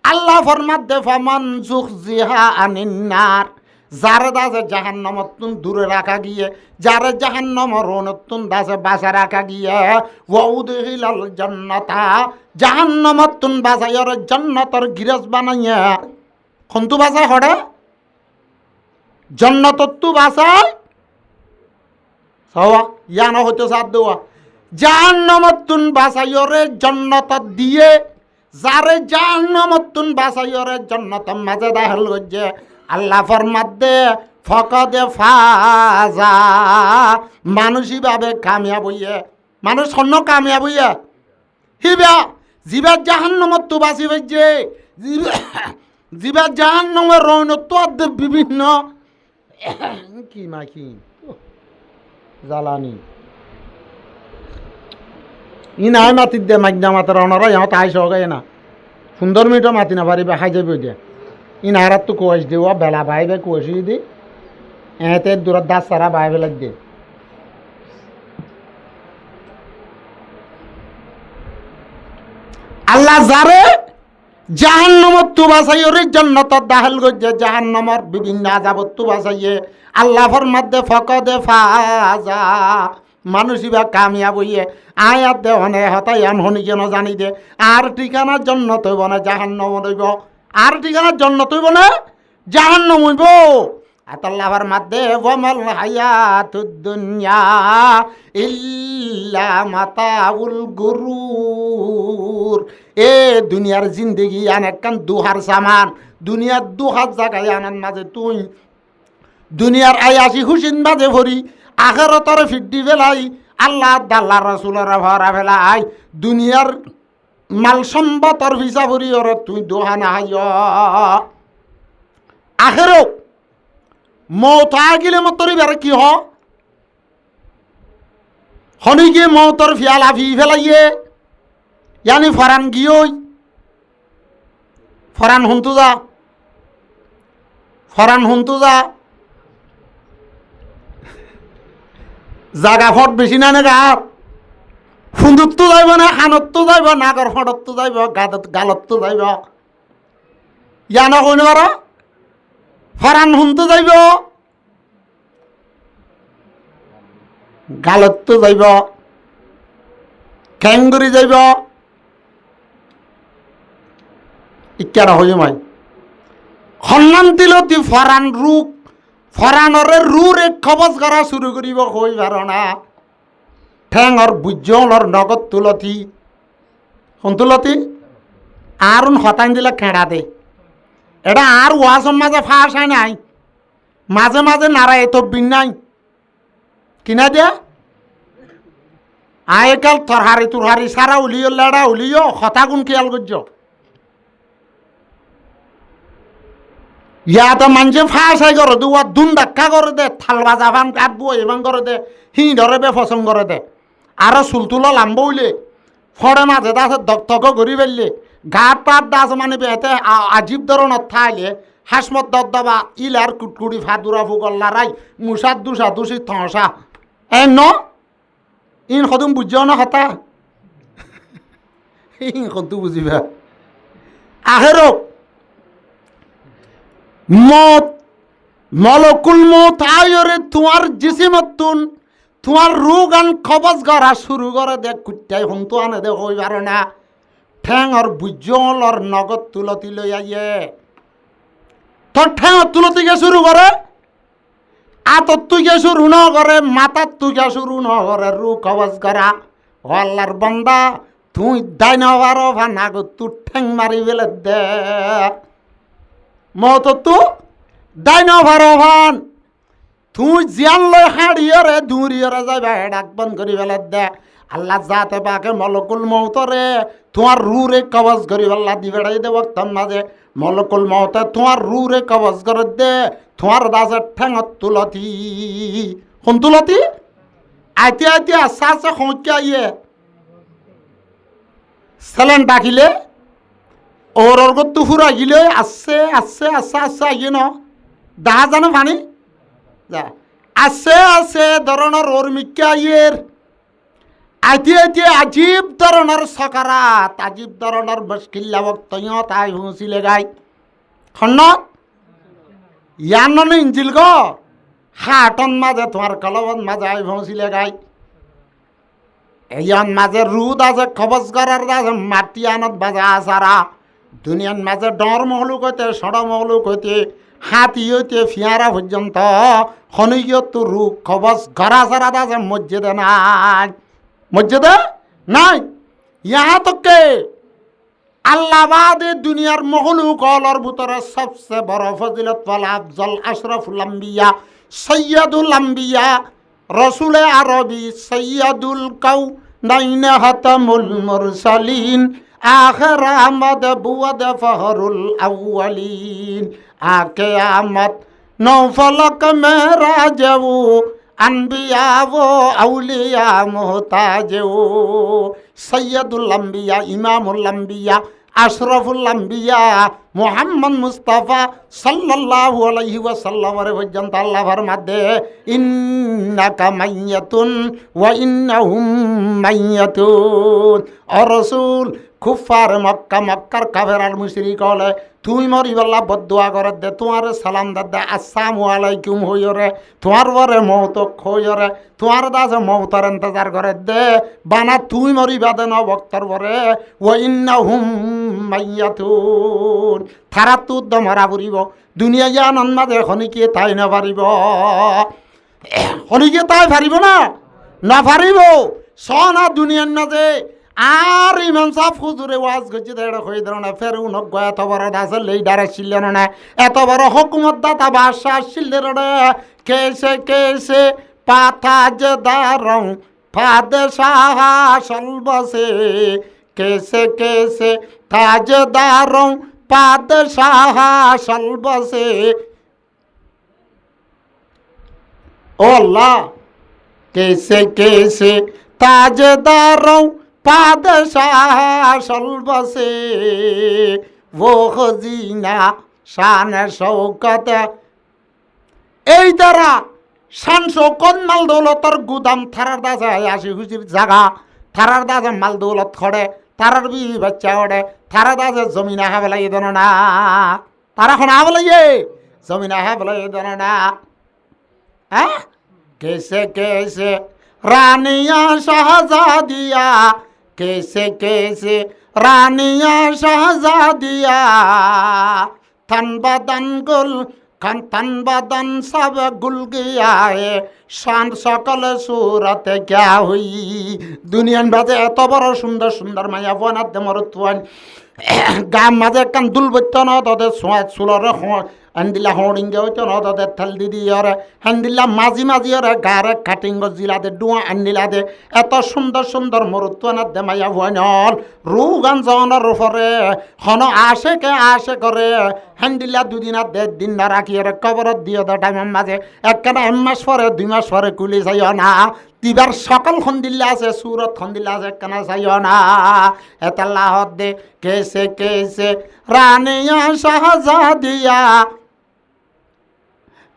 আল্লাহ ফরমাত দে ফামান যুখজিহা আনিন নার যারে দাসে জাহান্নামতুন দূরে রাখা গিয়ে যারে জাহান্নামর রণতুন দাসে বাসা রাখা গিয়ে ওয়াউদহিলাল জান্নাতা জাহান্নামতুন বাসায়র জান্নাতর গিরাজ বানাইয়া কোনতু বাসা হড়ে জন্নতত্তু বাসায় সওয়া ইয়ানো হতে সাথ দেওয়া জাহান্নামতুন বাসায়রে জন্নত দিয়ে যারে জাহান্নামতুন বাসায়রে জন্নতম মাঝে দাখিল করছে আল্লাহ ফরমাত দে ফকদে ফাজা মানুষই ভাবে কামিয়াব হইয়ে মানুষ অন্য কামিয়াব হইয়া হিবা জিবা জাহান্নামত তো বাঁচি পাইছে জিবা জাহান্নামের রৌনত্ব বিভিন্ন কি মাখি জ্বালানি ই নাই মাতি দে মাগনা মাতার অনারা ইহঁত আইস হগাই না 15 মিনিটও মাতি না পারিবে খাই যাবি দিয়া ই নাহারাত তো কুয়াশ দেওয়া বেলা বাইবে কুয়াশি দি এতে দূরত দাস সারা বাইবে লাগ দে আল্লাহ যারে জাহান্নামত তো বাঁচাইয়ে রে জান্নাতত দাখিল করছে জাহান্নামর বিভিন্ন আযাবত তো বাঁচাইয়ে আল্লাহ ফরমাত দে ফকদে ফাজা মানুষই বা কামিয়াব হইয়ে আয়াত দে হনে হতায়ান হনি কেন জানি দে আর ঠিকানার জন্য তৈব না জাহান্নাম হইব আর ঠিকানার জন্য তৈব না জাহান্নাম হইব আতাল্লাহর মাধ্যে ওয়ামাল হায়াতুদ দুনিয়া ইল্লা মাতাউল গুরুর এ দুনিয়ার জিন্দেগি আন একখান দুহার সামান দুনিয়ার দুহার জায়গায় আনার মাঝে তুই দুনিয়ার আয়াসি হুসিন বাজে ভরি আখেরাতরে ফিড্ডি ফেলাই আল্লাহ দাল্লা রাসূলের ভরা ফেলাই দুনিয়ার মাল সম্পদর ভিসা ভরি ওরে তুই দোহানা হাইয় আখেরো মৌত আগিলে মতরি বেড়ে কি হনি গিয়ে মৌতর ফিয়ালা ফি ফেলাইয়ে ইয়ানি ফরান গিয়ে ফরান হুন্তু যা জাগা ফট বেশি না গার সুন্দরত যাইব না হানত যাইব নাগর ফটত যাইব গালত যাইব ইয়ানা কইনে পার ফরান হুন্তু যাইব গালত যাইব খ্যাংগুরি যাইব ইচ্ছারা হই মাই সন্মান তিলতি ফরান রূপ ফরানরে রুরে খবজ করা শুরু করিব হই পার না ঠেঙর বুজ্জলর নগদ তুলতি কোন তুলতি আর হতান দিলে খেড়া দে এটা আর ওয়াজম মাঝে ফাঁস হয় নাই মাঝে মাঝে নারায় তো বিন নাই কিনা দিয়া আয়কাল তরহারি তুরহারি সারা উলিও লেড়া উলিও হতা গুণ খেয়াল করছ ইয়াতে মানুষে ফাঁস হয় করে দে ওয়া দুন ধাক্কা করে দে থাল বাজা ফান কাটবো এবাং করে দে হি ধরে বে ফসং করে দে আরো চুলতুলো লাম্ব উইলে ফড়ে মাঝে দাসে দক ঘুরি ফেললে ঘাট পাট দাস মানে বেতে আজীব ধরনের থাইলে হাসমত দবা ইলার কুটকুড়ি ফাদুরা ফুকল্লা রাই মুসাদ দুসা দুসি থসা এ ন ইন সদুম বুঝাও না হতা ইন সদু বুঝিবা আখেরো মত মলকুল মত আয়রে তোমার জিসিমতুন তোমার রোগান খবজ করা শুরু করে দেখ কুটাই হন্তু আনে দে হই পারে না ঠ্যাঙর বুজ্জলর নগদ তুলতি লই আইয়ে তোর ঠ্যাঙর তুলতি গে শুরু করে আতর তুইকে শুরু ন করে মাথার তুইকে শুরু ন করে রু খবজ করা হল্লার বন্দা তুই দাই না পারো ভা নাগদ তু ঠ্যাং মারি বেলে দে মত তু দাই না পারো ভান তুই জিয়ান লই হাড়িয়রে দূরিয়রে যাইবা ডাক বন্ধ করি বেলে দে আল্লাহ যাতে পাকে মলকুল মৌতরে তোমার রুরে কবজ করি আল্লাহ দি বেড়াই দে বক্তম মাঝে মলকুল মৌতে তোমার রুরে কবজ করে দে তোমার দাসে ঠেঙত তুলতি কোন তুলতি আইতে আইতে আস্তে আস্তে সংখ্যা ইয়ে সেলেন ডাকিলে ওর গত্তু ফুরা গিলে আসছে আসছে আসছে আসছে আইয়ে ন দাহা জানো ভানি যা আছে আছে ধরনের ওর মিক্কা ইয়ের আইতে আইতে আজীব ধরনের সকারাত আজীব ধরনের মুশকিল বক্তয় তাই হুঁচিলে গাই খন্নত ইয়ান ইঞ্জিল গ হাটন মাঝে তোমার কলবন মাঝে আই হুঁচিলে গাই ইয়ান মাঝে রুদ আছে খবজ করার আছে মাটি আনত বাজা আসারা দুনিয়ার মাঝে ডর মহলু কইতে সড় মহলু কইতে হাতি হইতে ফিয়ারা পর্যন্ত খনিগত রূপ খবজ গড়া সারা আছে মসজিদে নাই মসজিদে নাই ইহা তোকে আল্লাহবাদে দুনিয়ার মহলু কলর ভিতরে সবচেয়ে বড় ফজিলত ওয়ালা আফজল আশরাফুল আম্বিয়া সৈয়দুল আম্বিয়া রসুলে আরবি সৈয়দুল কাউনাইন হাতামুল মুরসালিন আখির আহমদ বুয়াদ ফহরুল আউয়ালিন আকে আমত নৌফলক মেরাজ ও আনবিয়া ও আউলিয়া মুহতাজ ও সৈয়দুল আম্বিয়া ইমামুল আম্বিয়া আশরাফুল আম্বিয়া মুহাম্মদ মুস্তাফা সাল্লাল্লাহু আলাইহি ওয়াসাল্লাম এর পর্যন্ত আল্লাহ ফরমাতে ইন্নাকা মাইয়াতুন ওয়া ইন্নাহুম মাইয়াতুন ও রাসূল কুফার মক্কা মক্কার কাফেরাল মুশরিক হলে তুই মরিবাল্লা বদুয়া করে দে তোমার সালাম দাদা আসসালামু আলাইকুম হইরে তোমার বরে মৌত হইরে তোমার দাসে মৌতার ইন্তজার করে দে বানা তুই মরিবা দে ন বক্তর বরে ওয়া ইন্নাহুম মাইয়াতুন থারা তুদ মরা পড়িব দুনিয়া জ্ঞান মাঝে খনিকে তাই না পারিব খনিকে তাই পারিব না পারিব সনা দুনিয়ার মাঝে আর ইমাম সাহেব হুজুরে ওয়াজ করছে এটা কই ধরনা ফের উনক গয়া এত বড় দাসে লিডার ছিল না এত বড় হুকুমত দাতা বাদশাহ ছিল রে কেসে পাতাজ দারং ফাদশাহ সলবসে কেসে তাজদারং পাদশাহ সলবসে ও আল্লাহ কেসে তাজদারং পাদশাহ সলবসে वो खजीना शान शौकत এই দ্বারা শান শৌকত মাল দৌলতর গুদাম থারার দাসে আসি হুজির জাগা থারার দাসে মাল দৌলত খড়ে থারার বি বাচ্চা ওড়ে থারা দাসে জমিনা হাবলাই দেন না তারা এখন হাবলাইয়ে জমিনা হাবলাই দেন না হ্যাঁ কেসে রানিয়া শাহজাদিয়া কেসে রানিয়া শাহজাদিয়া तन बदन सब गुल गया है शान सकल सूरत क्या हुई दुनिया बाजे एत बड़ सुंदर सुंदर माया बना दे मरुत्वान गाम माजे कान दुल बच्चो न तदे सोया सुलरे हंदिला होडिंगे होतो न तदे थल दीदी और हंदिला माजी और गारे काटिंग जिला दे डुआ अंदिला दे एत सुंदर सुंदर मरुत्वान दे माया बनल रुगान जन रुफरे हन आशे करे हंदिला दुदिना दे दिन ना राखी और कबर दियो द टाइम माजे एकना एमास परे 2 मास परे कुली जाइयो ना তিবার সকল খন্দিল্লা আছে সুরত খন্দিল্লা আছে কেনা চাইও না এতাল্লাহ দে কেসে রানিয়া শাহজাদিয়া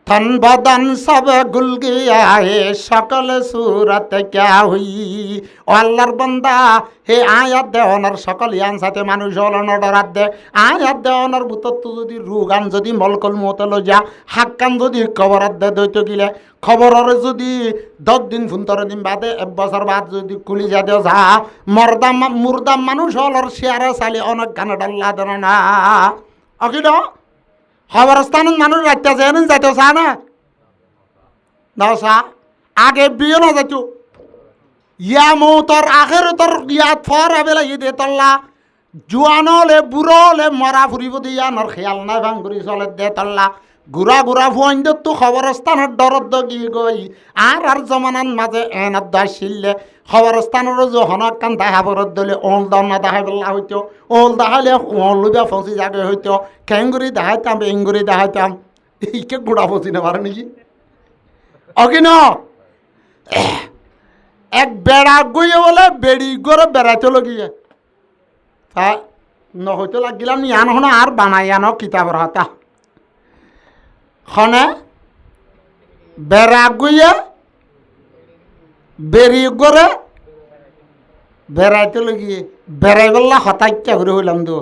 तन बदन सब गुल गया है सकल सूरत क्या हुई ও আল্লাহর বান্দা হে আয়াত দে অনার সকল ইয়ান সাথে মানুষ হলন ডরাত দে আয়াত দে অনার ভূতত্ব যদি রুগান যদি মলকল মতল যা হাক্কান যদি খবরাত দে দইতো গিলে খবরের যদি 10 দিন 15 দিন বাদে 1 বছর বাদ যদি কুলি যা দেও যা মুর্দা মানুষ হলর শেয়ারে চালি অনেক গান ডাল্লা দেন না অকিল খবরস্থান মানুষ রাখতে যেন যাইতো চা না দাও চা আগে বিয়ে না যাইতো ইয়া মৌতর আখের তোর ইয়াত ফর আবেলা দে তল্লা জুয়ানলে বুড়লে মরা ফুরিব দিয়া নর খেয়াল নাই ভাঙ্গুরি চলে দে তল্লা ঘুরা ফুয়াইন তো খবরস্থানের দরদ কি গই আর জমানার মাঝে এনার দাসিলে খবরস্থানের যখন কান দেখা বরদ দলে ওল দাও না দেখা বেলা হইতো ওল দেখালে ওলুবা ফসি যাবে হইতো খেঙ্গুরি দেখাইতাম বেঙ্গুরি দেখাইতাম এইকে গুড়া ফসি না পারে নাকি অকিন এক বেড়া গইয়ে বলে বেড়ি করে বেড়াইতে লগিয়ে তা নহইতে লাগিলাম ইয়ান হন আর বানাই আনো কিতাবর হাতা খনে বেড়া গইয়ে বেরি করে বেড়াইতে লগিয়ে বেড়াই বললা হতাইত্যা করে হইলাম তো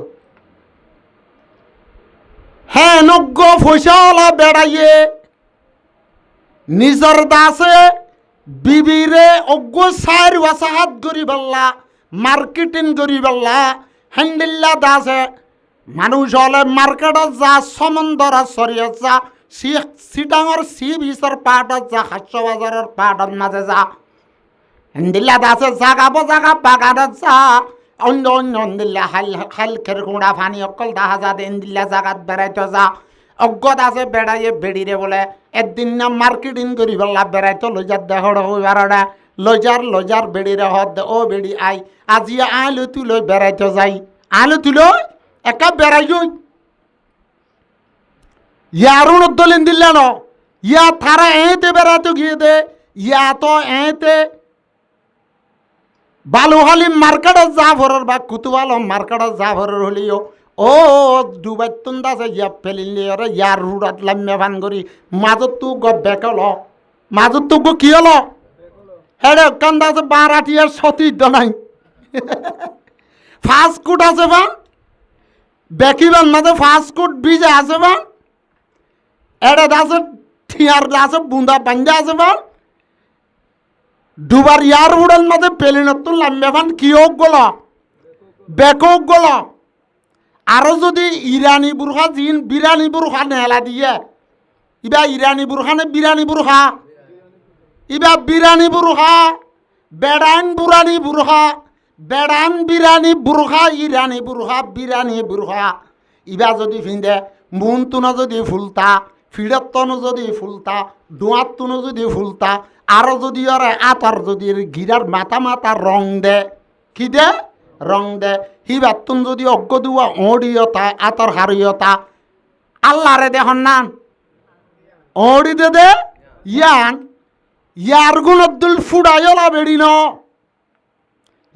হ্যাঁ নগ্য ফসলা বেড়াইয়ে নিজর দাসে বিবিরে অজ্ঞ সার ওয়াসাহাত করি বললা মার্কেটিং করি বললা হ্যান্ডিল্লা দাসে মানুষ হলে মার্কেটত যা সমন্দর সরিয়ে যা সিটাঙর সি বিচর পাহাড়ত যা হাস্য বাজারের পাহাড়ের মাঝে যা হ্যান্ডিল্লা দাসে জাগা বাগানত যা অন্য হন্দিল্লা খাল খের কুড়া ফানি অকল দেখা যা দেন্দিল্লা জাগাত বেড়াইতে যা অজ্ঞ দাসে বেড়াইয়ে বেড়িরে বলে একদিন না মার্কেটিং করি বললা বেড়াইতো লইজার দেহড় হইবারডা লইজার বেড়িরে হদ দে ও বেড়ি আই আজি আইলো তুই লই বেড়াইতে যাই আইলো তুই লই একা বেড়াই যাই ইয়ারুন দলিন দিল্লা ন ইয়া থারা এতে বেড়াইতে গিয়ে দে ইয়া তো এতে বালুহালি মার্কেটত যা ভরের বা কুতুবাল মার্কেটত যা ভরের হলিও ও ডুবাই তুন্দাছে ইয়া ফেলিলে আরে ইয়ার রুড়াত লাম্যা ভান করি মাজত তু গ বেকল মাজত তু গ কি হলো হেডে কান্দাছে বারাটিয়ার সতী দনাই ফাস্ট ফুড আছে বা বেকিবান মাঝে ফাস্ট ফুড বিজে আছে বা এডে দাসে ঠিয়ার দাসে বুন্দা বান্দা আছে বা ডুবার ইয়ার উড়াল মাঝে পেলিনত লাম্যা ভান কি হোক গল বেকক গল আরো যদি ইরানি বুরখা জিন বিরানি বুরখা নেলা দিয়ে ইবা ইরানি বুরখা নে বিরানি বুরখা ইবা বিরানি বুরখা বেড়াইন বুরানি বুরখা বেড়ান বিরানি বুরখা ইরানি বুরখা বিরানি বুরখা ইবা যদি ফিন্দে মুন তুনো যদি ফুলতা ফিরত তনু যদি ফুলতা ডোয়াত তুনো যদি ফুলতা আরো যদি ওরে আতর যদি গিরার মাথা মাথা রং দে কি দে রং দে হিবার তুন যদি অজ্ঞ দুয়া ওড়িয়তা আতর হারিয়তা আল্লাহরে দেখন নান ওড়ি দে ইয়ান ইয়ার গুণদ্দুল ফুড়াইলা বেড়ি ন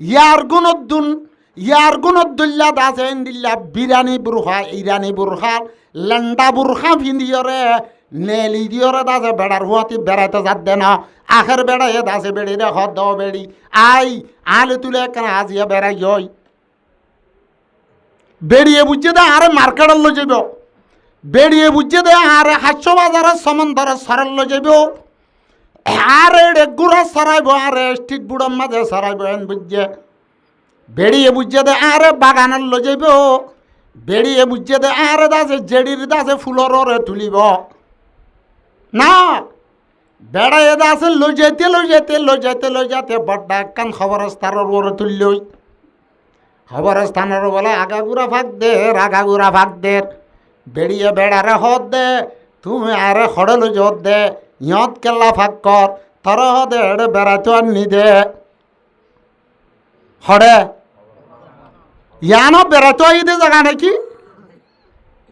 ইয়ার গুণদ্দুল্লা দাসেন দিল্লা বিরানি বুরখা ইরানি বুরখা লেন্ডা বুরখা ভিন্দিয়রে নেলি দিয়রে দাসে বেড়ার হুয়াতি বেড়াইতে যাত দে না আখের বেড়াইয়ে দাসে বেড়ি রে হদ দাও বেড়ি আই আলে তুলে কেন আজিয়া বেড়াই জয় বেড়িয়ে বুঝছে দে আরে মার্কেটের লো যাব বেড়িয়ে বুঝছে দে আরে হাস্য বাজারের সমন্দরে সরল লো যাব আরে গুড়া সরাইব আরে স্ট্রিট বুড়ার মাঝে সরাইব এন বুঝছে বেড়িয়ে বুঝছে দে আরে বাগানের লো যাব বেড়িয়ে বুঝছে দে আরে দাসে জেডির দাসে ফুলর তুলিব না বেড়াইয়ে দাসে লো যেতে বড্ডা একখান খবরস্থানের ওরে তুললই খবরস্থানের বলে আগাগুড়া ভাগ দে বেড়িয়ে বেড়ারে হদ দে তুমি আরে খড়ে লো জত দে ইয়ত কেল্লা ফাঁক কর থর হদে এড়ে বেড়াইতো আর নি দে হড়ে ইয়ানো বেড়াইতো আইদে জায়গা নাকি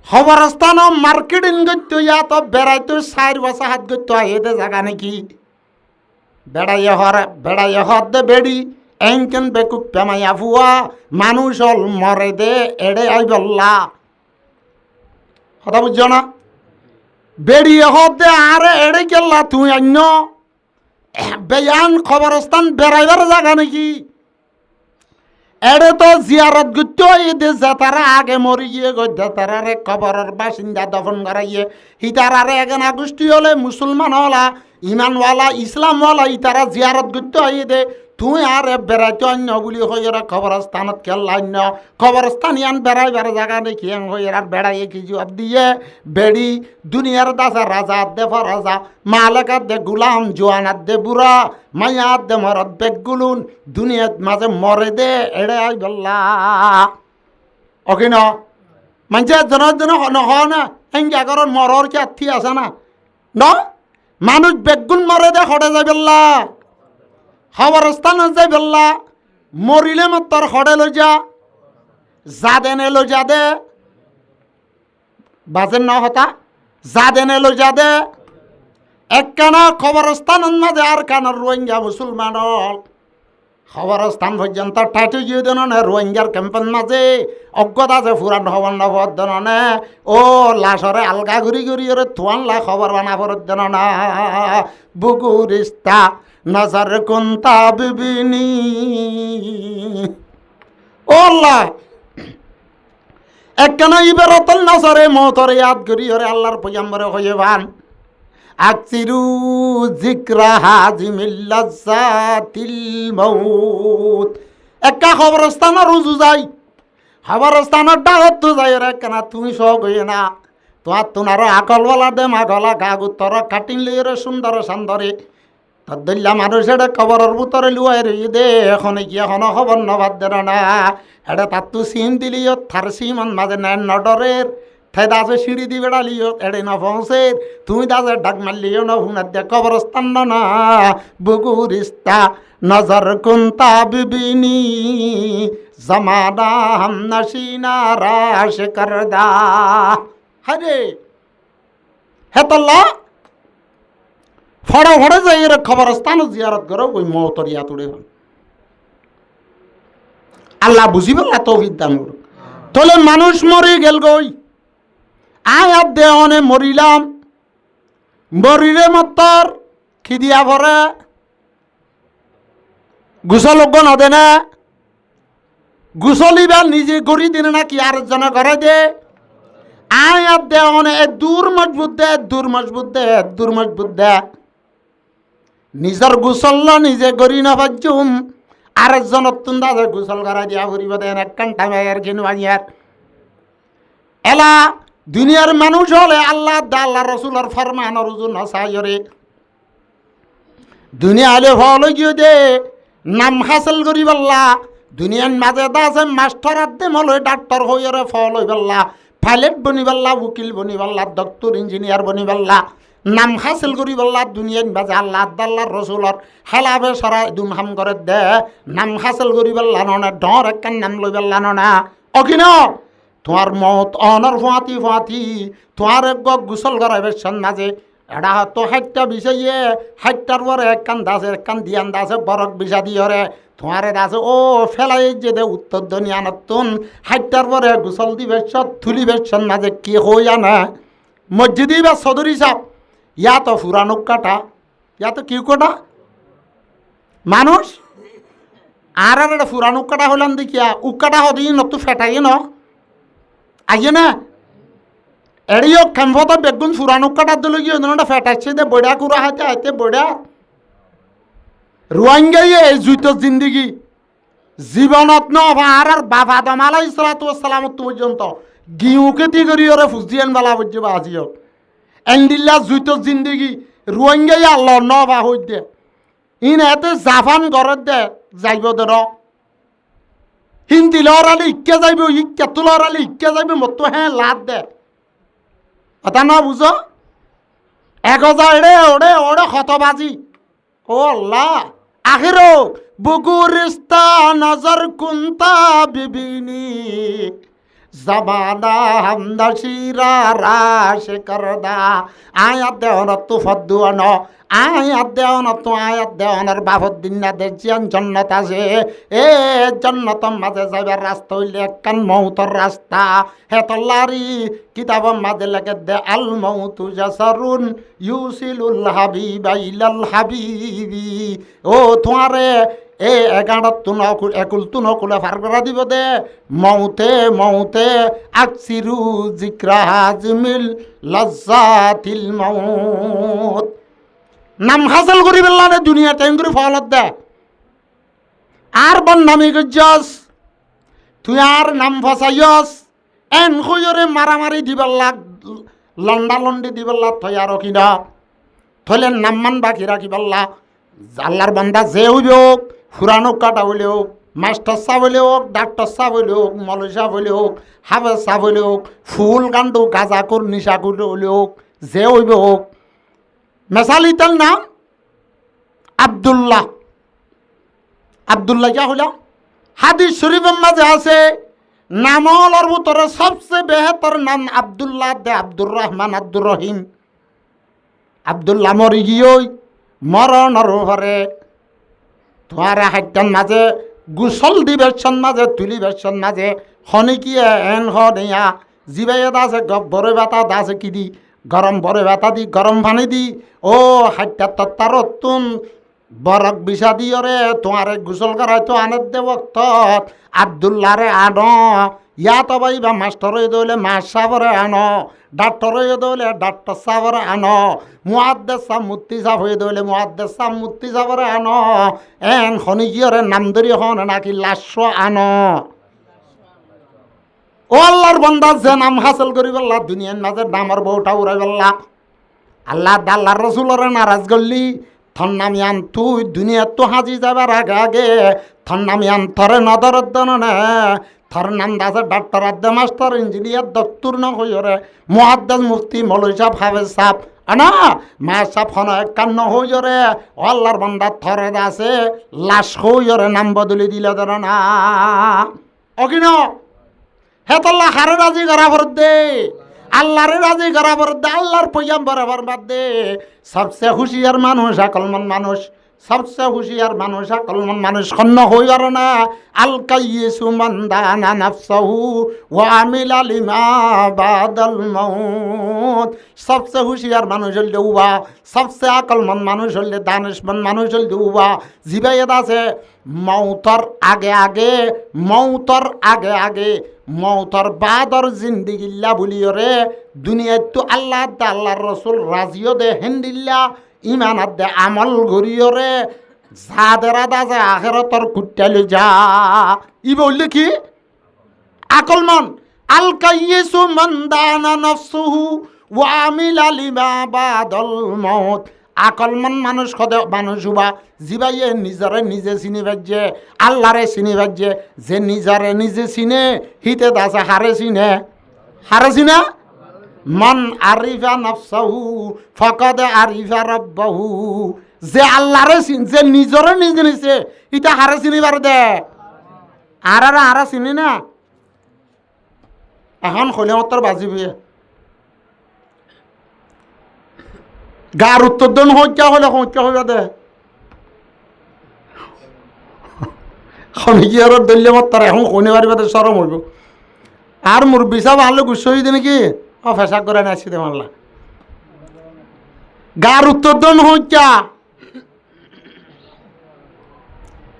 খবরস্থান মার্কেটিং করতো ইয়া তো বেড়াইতো 4 বছর হাত করতো আইদে জায়গা নাকি বেড়াইয়ে হদ দে বেড়ি এনকেন বেকুব পেমাইয়া ফুয়া মানুষ হল মরে দে এড়ে আই বললা কথা বুঝছো না বেড়িয়ে হদ দে আরে এড়ে গেল্লা তুই অন্য বেয়ান খবরস্থান বেড়াইবার জায়গা নাকি এড়ে তো জিয়ারত গুতো দে তারা আগে মরি গিয়ে গদ্যা তারারে কবরের বাসিন্দা দফন করাইয়ে হিতারারে এগেনা গোষ্ঠী হলে মুসলমান হলা ইমানওয়ালা ইসলামওয়ালা ইতারা জিয়ারত গুতো দে তুই আর বেড়াইতে অন্য বলি হইরা খবরস্থানত খেলান্য খবরস্থান ইয়ান বেড়াইবার জায়গা দেখি হইরা বেড়াইয়ে কি জবাব দিয়ে বেড়ি দুনিয়ার দাসা রাজা দে ফরাজা মালেকাত দে গুলাম জোয়ানাত দে বুড়া মায়াত দে মরদ বেগুলুন দুনিয়াত মাঝে মরে দে এড়ে আই বললা ওকে ন মানুষের জন নহ না এঙ্গা করার মরর কি আত্মী আছে না ন মানুষ বেগুন মরে দে হড়ে যাই বললা খবরস্থান যাই বললা মরিলে মাত্র হড়ে লো যা দেনে লো যা দে বাজেন ন হতা যা দেনে লো যা দে এক কানা খবরস্থান মাঝে আর কানার রোহিঙ্গা মুসলমান খবরস্থান পর্যন্ত ঠাইটু গিয়ে দেন রোহিঙ্গার ক্যাম্পের মাঝে অজ্ঞতা আছে ফুরান খবর নবর দেন ও লাশরে আলগা ঘুরি ওরে তোয়ানলা খবর বানা ফরত দেন না বুকুরিস্তা নজর কুন্তা বিবিনি ও আল্লাহ একখানা ইবেরতল নজরে মতরে ইয়াদ করি ওরে আল্লাহর পয়গম্বরে হয়ে বান আকসিরু যিকরা হাজিমিল লাজ্জাতিল মাউত একা খবরস্থানের রুজু যাই খবরস্থানের ডাকত তো যাই রে কেনা তুমি সব হইয়ে না তোমার আকলওয়ালা দে মাগলা গাগুতর কাটিং লিয়ে সুন্দর সান্দরে তার দল্লা মানুষ এটা খবরের ভিতরে লুয়াই রই দে এখন কি এখনো খবর নবাদ দে না এটা তার তো সিম দিলিও থার সিমন মাঝে নেন নডরের ঠাই দাসে সিঁড়ি দি বেড়ালিও এড়ে না পৌঁছে তুমি দাসে ডাক মারলিও না হুনার দে কবরস্থান না বুগুরিস্তা নজর কুন্তা বিবিনি জমানা হাম নশিনা রাশ করদা হরে হেতল্লা ফড়া যাই এর খবরস্থান জিয়ারত করো ওই মতরিয়া তুড়ে আল্লাহ বুঝিবে না তৌফিক দান করো তাহলে মানুষ মরে গেল গই আয়াত দে অনে মরিলাম মরিলে মাত্র খিদিয়া ভরে গুসল ন দে না গুসলিবা নিজে গড়ি দিনে না কি আর জন করে দে আয়াত দে অনে দূর মজবুত দে নিজের গুসল নিজে গড়ি না পাজুম আরেকজনের তুন্দা গুসল করা দিয়া ফুরিব দেন এক কান্টা মেয়ের কিনু আনিয়ার এলা দুনিয়ার মানুষ হলে আল্লাহ আল্লাহ রসুলের ফরমান রুজু নসাইরে দুনিয়া হলে ফল গিয়ে দে নাম হাসিল করি বললা দুনিয়ার মাঝে আছে মাস্টার আদে মলয় ডাক্তার হইরে ফল হই পাল্লা, পাইলট বনি পাল্লা, উকিল বনি পাল্লা, ডক্টর ইঞ্জিনিয়ার বনি পাল্লা, নাম হাসিল করি পাল্লা। দুনিয়ার মাঝে আল্লাহ আল্লাহর রসুলর হেলাবে সারা দুমহাম করে দে নাম হাসিল করি পাল্লা ননে, ডর একখান নাম লই পাল্লা না অকিন। তোমার মত অনর ফুয়াতি ফুয়াতি তোমার এক গুসল করাইবে মাঝে এটা হয়তো 60টা বিষয়ে 60টার পরে একখান দাসে একখান দিয়ান দাসে বরক বিষা দিয়রে তোমারে দাসে ও ফেলাই যে দে উত্তর দনি আনতুন 60টার পরে গুসল দিবে থুলি বেশন মাঝে কি হই আনা মসজিদি বা সদরি সাপ ইয়া তো ফুরান উক্কাটা ইয়া তো কি কটা মানুষ আর একটা ফুরান উক্কাটা হলাম দেখিয়া উক্কাটা হদি নতু ফেটাই ন আইয়ে না এড়িও খেমফত বেগুন ফুরানো কাটার দিল গিয়ে ফেটাচ্ছে দে বড়া কুড়া হাতে হাতে বড়া রোহিঙ্গাই এই জুইত জিন্দিগি জীবনত ন আর বাবা দমালা ইসলাতাম পর্যন্ত গিউকে দি করি ওরে ফুজিয়ান বালা বুঝছে বা আজিও এন্ডিল্লা জুইত জিন্দিগি রোহিঙ্গাই আল্লাহ ন বা হই দে ইন এতে জাপান ঘরত দে যাইব দে হিন্দি লড়ালে ইকে যাইব ইকে তো লড়ালে ইকে যাইব মতো হ্যাঁ লাভ দে কথা ন বুঝ 1000 ওড়ে ওড়ে হতবাজি ও আল্লাহ আখির বুগুরিস্তা নজর কুন্তা বিবিনি জমানা হামদাশিরা রাশ করদা আয়াত দেওয়ান তু ফদ্দুয়ান আয়াত দেওয়ান তো আয়াত দেওয়ানের বাবদ দিন না দেন জন্নত আছে এ জন্নতম মাঝে যাইবার রাস্তা হইলে একখান মৌতর রাস্তা হে তল্লারি কিতাবম মাঝে লেগে দে আল মৌতু জাসারুন ইউসিলুল হাবিবা ইলাল হাবিবি ও তোমারে এ 11 তুন একুল তুন কুলে ফার করা দিব দে মৌতে মৌতে আকসিরু জিক্রা হাজমিল লজ্জাতিল মৌত নাম হাসিল করি বেল্লানে দুনিয়া টাইম করে ফলত দে আর বন্নামি গজ্জস তুই আর নাম ফসাইয়স এন খুয়রে মারামারি দিবেল্লা লন্ডা লন্ডি দিবেল্লা থই আর কিনা থইলে নাম মান বাকি রাখি বেল্লা আল্লাহর বান্দা যে হইব ফুরানো কাটা হইলে হোক মাস্টার সাহ হইলে হোক ডাক্তার সাহ হইলে হোক মলয় সাহ হইলে হোক হাফেজ সাহ হইলে হোক ফুল কাণ্ডু গাঁজাকুর নিশাকুর হইলে হোক যে হইব হোক মেসালিতার নাম আব্দুল্লাহ আব্দুল্লাহ কিয়া হইলা হাদিস শরীফের মাঝে আছে নামলর ভিতরে সবচেয়ে বেহতর নাম আব্দুল্লাহ দে আব্দুর রহমান আব্দুর রহিম আব্দুল্লাহ মরি গিয়ে মরণর ঘরে তোমার হাইটান মাঝে গুসল দিবেশন মাঝে তুলি বেশন মাঝে হনিকিয়ে এন হনিয়া জিবাই আছে বড় ব্যথা আছে কি দি গরম বড় ব্যথা দি গরম পানি দি ও হাইটা তত্তার তুন বরক বিষা দিয়রে তোমার গুসল করাই তো আনের দে বক্ত আব্দুল্লাহ রে আনো ইয়া তো ভাই বা মাস্টার হয়ে দৌলে মাস সাবরে আনো ডাক্তার হয়ে দৌলে ডাক্তার সাবরে আনো মুহাদ্দিস সাহ মুফতি সাহ হয়ে দৌলে মুহাদ্দিস সাহ মুফতি সাবরে আনো এন খনিকিয়রে নাম ধরি হন নাকি লাশ আনো ও আল্লাহর বান্দা যে নাম হাসিল করি বললা দুনিয়ার মাঝে নামর বউটা উড়াই বললা আল্লাহ আল্লাহর রসুলরে নারাজ করলি থর নামি আন তুই দুনিয়া তো হাজি যাবার আগে আগে থর নামি আন থরে নদরত দনে থর নাম দাসে ডাক্তার আদে মাস্টার ইঞ্জিনিয়ার দক্তর ন হইরে মুহাদ্দিস মুফতি মৌলভী সাহেব হাফেজ সাহেব আনা মা সাহেব হন একান্ন হইরে আল্লাহর বান্দা থরে দাসে লাশ হইরে নাম বদলি দিলে ধর না অকিন হেতল্লা হারে রাজি করা ভর দে আল্লাহরে রাজি করা ভর দে আল্লাহর পয়গাম বরাবর বাদ দে সবচেয়ে হুঁশিয়ার মানুষ আকলমন মানুষ সবচেয়ে হুঁশিয়ার মানুষ আকলমন মানুষ খন্ন হই আর না আল কাইয়িসু মান দানা নাফসাহু ওয়া আমিলা লিমা বাদাল মাউত সবচেয়ে হুঁশিয়ার মানুষ হইলে উবা সবচেয়ে আকলমন মানুষ হইলে দানিশমন মানুষ হইলে উবা জিবাইয়াত আছে মৌতর আগে আগে মৌতর আগে আগে মৌতর বাদর জিন্দিগিল্লা বলিয়রে দুনিয়াত তো আল্লাহ আল্লাহর রসুল রাজিও দে হেন্দিল্লা ইমান দে আমল গরিয়রে যাদের দাজে আখেরতর কুটালি যা ই বললে কি আকলমান আল কাইয়িসু মান দানা নাফসুহু ওয়া আমিলা লিমা বাদাল মাউত আকলমন মানুষ সদে মানুষ হবা জিবাইয়ে নিজরে নিজে চিনি পাইছে আল্লাহরে চিনি পাইছে যে নিজরে নিজে চিনে হিতে দাসে হারে চিনে মান আরিফা নাফসাহু ফাকাদ আরিফা রাব্বাহু যে আল্লাহরে যে নিজরে নিজে নিছে ইটা হারে চিনিবার দে আর চিনি না এখন খলে মতর বাজিবি গার উত্তর দন হত্যা হলে হত্যা হইবা দে খনি কি আর দল্য মতর এখন খনি বাড়িবা দে সরম হইব আর মোর বিচা ভালো গুছো হইতে নাকি ফেসাক করে নাচি দে মারলা গার উত্তর দন হত্যা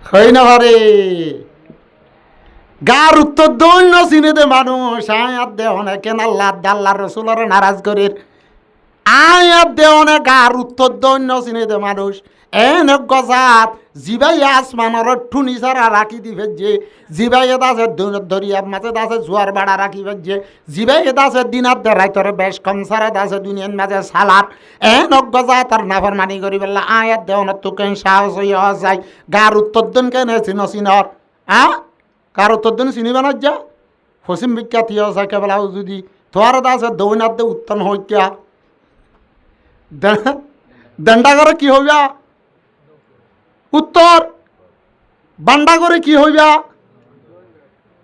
হই না পারে গার উত্তর দৈন্য চিনে দে মানুষ আয়াত দে অনেক কেন আল্লাহ রসুলের নারাজ করির আয়াত দে অনেক গার উত্তর দৈন্য চিনে দে মানুষ এনে গজাত জিবাই আসমানের ঠুনি সারা রাখি দি ফেলছে জিবাই আছে দরিয়ার মাঝে আছে জোয়ার বাড়া রাখি ফেলছে জিবাই আছে দিনার দে রাইতরে বেশ কম সারা আছে দুনিয়ার মাঝে সালার এনে গজাত আর নাফর মানি করি বললা আয়াত দে অনেক তোকে সাহস হইয়া যায় গার উত্তর দন কেন চিনর কার উত্তর দিন চিনিবা না যা পশ্চিম বিখ্যাত ইয়ে আছে কেবল যদি তোমার আছে দৌনার দে উত্তম হইয়া দণ্ডা করে কি হইবা উত্তর বান্ডা করে কি হইবা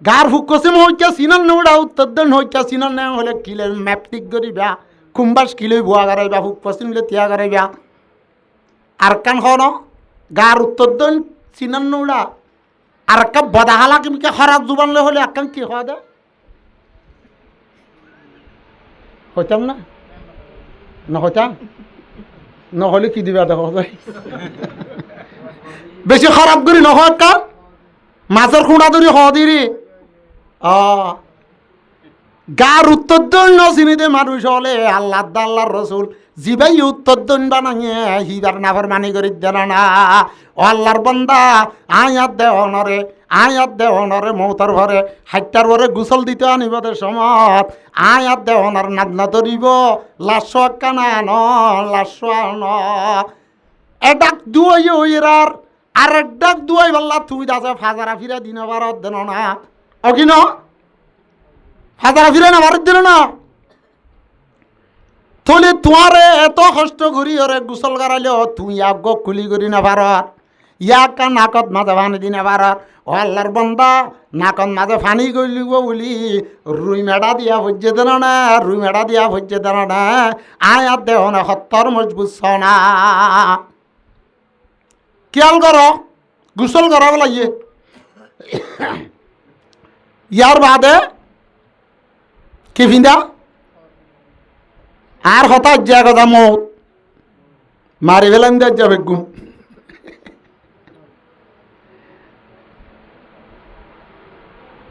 গার হুকসিম হইয়া চিনার নেওয়া উত্তর দিন হইয়া চিনার নেওয়া হলে কিলে ম্যাপটিক করিবা কুম্বাস কিলে বুয়া গারাইবা হুক পশ্চিম তিয়া গারাইবা আর কান হন গার উত্তর দিন চিনার নেওয়া আর একটা বদাহালা কিমকে হরাত জুবানলে হলে একখান কি হওয়া দে হইতাম না নহইতাম নহলে কি দিবা দেখো বেশি খারাপ করি নহয় কার মাছের খুঁড়া ধরি হদিরি গার উত্তর দৈন্য চিনিতে মানুষ হলে আল্লাহর রসুল জিবাই উত্তর দৈন বানাইয়ে হিবার নাফর মানি করি দেন না আল্লাহর বন্দা আয়াত দে অনরে মৌতার ঘরে হাইটার ঘরে গুসল দিতে আনিবদের সময় আয়াত দে অনার নাদনা ধরিব লাশ কানা লাশ এডাক দুই ওইরার আর একডাক দুই বললা তুই দাসে ফাজারা ফিরে দিন ভারত দেন না অকিন ফাজারা ফিরে না ভারত দিল না থলে তোমারে এত কষ্ট করি ওরে গুসল করাইলেও তুই আগ খুলি করি না ভারত ইয়াকা নাকত মাঝে ফানি দিনে ভারত ও আল্লাহর বন্দা নাকত মাঝে ফানি গলিব বলি রুই মেড়া দিয়া ভজ্যে দেন না রুই মেড়া দিয়া ভজ্যে দেন না আয়াত দেহ না সত্তর মজবুত না খেয়াল কর গুসল করা লাগিয়ে ইয়ার বাদে কি ফিন্দা আর হঠাৎ যা কথা মত মারি ফেলাম যাবে গুম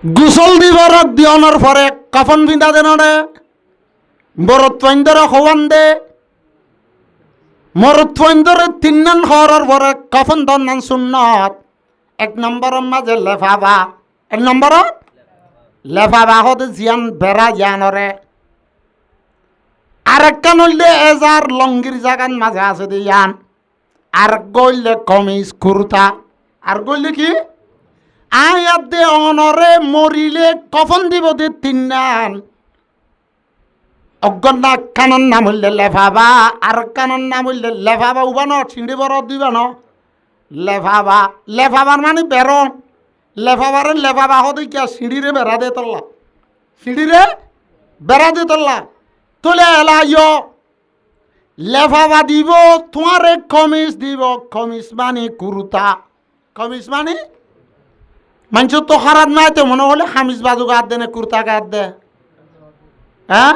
গুসল দিবার দিয়নের পরে কফন বিন্দা দেন মরত্বরে হওয়ান দে মরত্বরে তিন হওয়ার পরে কফন দন সুন্নত এক নম্বরের মাঝে লেফাবা এক নম্বর লেফাবা হতে জিয়ান বেড়া জিয়ানরে আর একটা নইলে এজার লঙ্গির জাগান মাঝে আছে দিয়ান আর গইলে কমিজ কুর্তা আর গইলে কি আয়াত দে অনরে মরিলে কফন দিব দে তিন অজ্ঞা কানন নাম হইলে লেফাবা আর কানন নাম হইলে লেফাবা উবানো ছিঁড়ে বড় দিবা ন লেফাবা লেফাবার মানে বেরন লেফাবারে লেফাবা হতে কি সিঁড়িরে বেড়া দে তল্লা সিঁড়িরে বেড়া দে তল্লা তোলে এলাইয় লেফাবা দিব তোমার কমিজ দিব কমিজ মানে কুর্তা কমিজ মানে মানুষ তো খারাপ নাই তো মনে হলে হামিজ বাজু গাত দে না কুর্তা গাত দে হ্যাঁ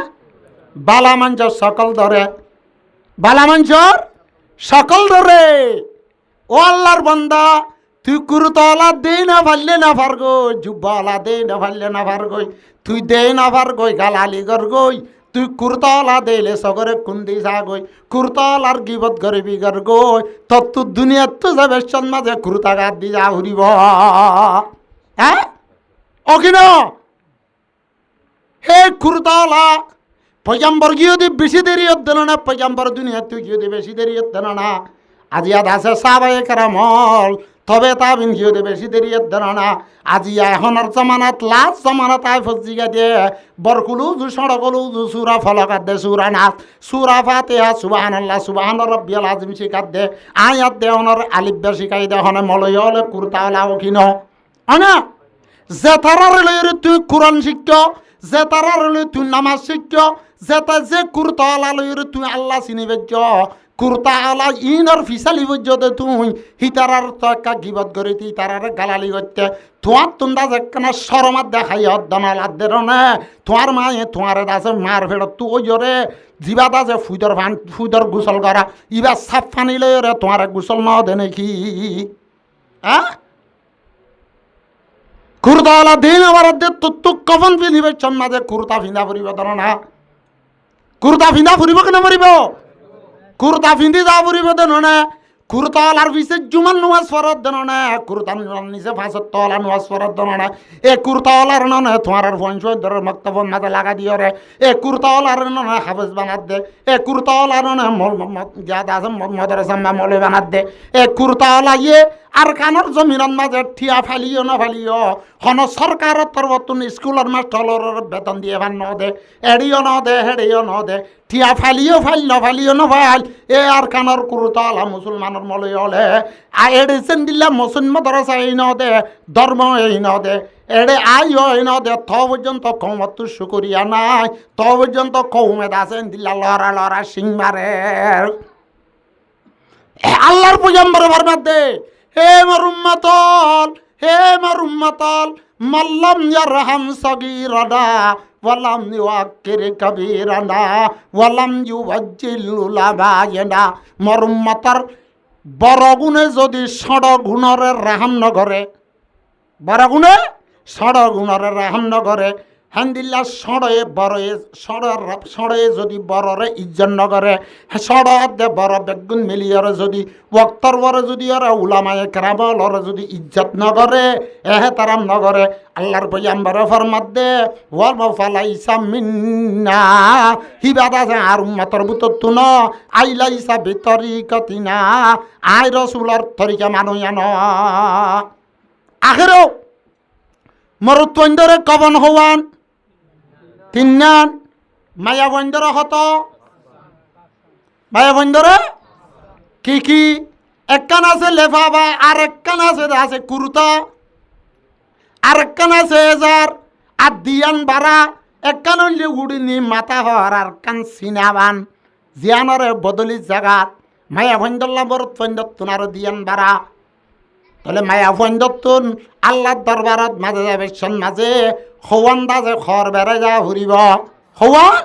বালা মানুষের সকল ধরে বালা মানুষের সকল ধরে ও আল্লাহর বান্দা তুই কুর্তাওয়ালা দে না পারলে না পার গই জুব্বাওয়ালা দে না পারলে না পার গই তুই দে না পার গই গালালি কর গই তুই কুর্তাওয়ালা দেলে সগরে কুন্দি যা গই কুর্তাওয়ালার গিবত গরিবি কর গই তত দুনিয়াত তো যাবে মাঝে কুর্তা গাত দি যা ঘুরিব হ্যাঁ অকিন হে কুর্তাওয়ালা পয়গাম্বর গিয়ে দি বেশি দেরি হতে না, পয়গাম্বর দুনিয়া তুই গিয়ে দি বেশি দেরি হতে না। আজি ইয়াদ আছে সাহাবায়ে কেরামল, তবে তাবিন গিয়ে দি বেশি দেরি হতে না। আজি এখনের জমানাত লাস্ট জমানাত আয় ফজিগা দিয়ে বরকুলু জু সড়কলু জু সুরা ফলকাত দে সুরা নাচ সুরা ফাতিহা সুবহানাল্লাহ সুবহান রাব্বিয়াল আযীম শিকাত দে আয়াত দে অনর আলিফ বে শিকাই দে হনে মলয়লে কুরতাওয়ালা ওকিনো আনা যে তারার লইরে তুই কোরআন শিখ, যে তারার লই তুই নামাজ শিখ, যে কুরতাওয়ালা লইরে তুই আল্লাহ চিনিবে, কুরতাওয়ালা ইনর ফিসালি বজ্জতে তুই হিতারার তো একটা গিবত করে তুই তারার গালালি করতে তোমার তুন্দা যেখানে শরমাত দেখাই হদ্দনাল আদের নে তোমার মায়ে তোমার দাসে মার ফেরত তুই ওই জরে জিবা দাসে ফুদর গোসল করা ইবা সাপ ফানি লইরে তোমার গোসল ন দে নাকি হ্যাঁ? কুরতাওয়ালা দিন আবার তুক কফন পিঁধিবে মাঝে কুর্তা ফিন্দা ফুরিব ধর না, কুর্তা ফিন্দা ফুরিব কেন মরিব? কুর্তা ফিন্দি যা ফুরিব দেন না, কুরতাওয়ালার পিছে জুমান নামাজ ফরত দেন না, কুর্তা নিচে ফাঁসত তলা নামাজ ফরত দেন না। এ কুরতাওয়ালার নয় তোমার পঞ্চায়েত ধরে মক্তবন মাঝে লাগা দিও রে, এ কুরতাওয়ালার নয় হাফেজ বানাত দে, এ কুরতাওয়ালার নয় মাদ্রাসা মৌলভী বানাত দে, এ কুরতাওয়ালা ইয়ে আর কানোর জমিনের মাঝে ঠিয়া ফালিও না ফালিও হন সরকারের তরফতুন স্কুলের মাস্টরের বেতন দিয়ে ভান ন দে, এড়িও ন দে হেড়িও ন দে, ঠিয়া ফালিও ফাইল ন ফালিও ন ফাইল এ আর কানোর কুরতাওয়ালা মুসলমানের মলই হলে আর এডিসেন দিল্লা মুসলিম মাদ্রাসা এই ন দে, ধর্ম এই ন দে, এড়ে আইও এই ন দে, ত পর্যন্ত কৌমত শুকরিয়া নাই, ত পর্যন্ত কৌমেদ আছেন দিল্লা লড়া লড়া সিং মারে আল্লাহর পয়গম্বর বরবাদ দে। হে মারুম্মাতল, হে মারুম্মাতল, মাল্লাম ইয়ারহাম সাগীরানা ওয়ালাম ইউআক্কির কাবীরানা ওয়ালাম ইউআজ্জিল উলামায়ানা। মারুম্মাতর বড় গুণে যদি ষড় গুণরে রাহাম নগরে, বড় গুণে ষড় গুণরে রাহাম নগরে হান্দিল্লা সড়ে বড়ে সড়ে যদি বড়রে ইজ্জত নগরে সড় দে বড় বেগুন মিলিয়রে যদি ওক্তর বড় যদি ওরা উলামায়ে কেরামলরে যদি ইজ্জত নগরে এহে তারাম নগরে আল্লাহর পয়গম্বর ফরমাত দে ওয়াল ফালাইসা মিন্না হিবাদা যে আর উম্মতর ভিতর ন আইলাইসা বিতরিকাতিনা আই রাসূলের তরিকা মানুয়া ন আখেরো মরুত্বন্দরে কবন হওয়ান তিননান মায়া বন্দরে হতো মায়া বন্দরে কি কি একখান আছে লেফাবা আর একখান আছে কুর্তা আর একখান আছে এজার আর দিয়ান বাড়া একখান হইলে উড়িনি মাথা হর আর কান সিনাবান জিয়ানরে বদলি জাগাত মায়া বন্দল্লা মরুত্বন্দর তুনার দিয়ান বাড়া তাহলে মায়া বন্দতুন আল্লাহর দরবারত মাঝে যাবে মাঝে হওয়ান দাজে খর বেড়ে যা ঘুরিব হওয়ান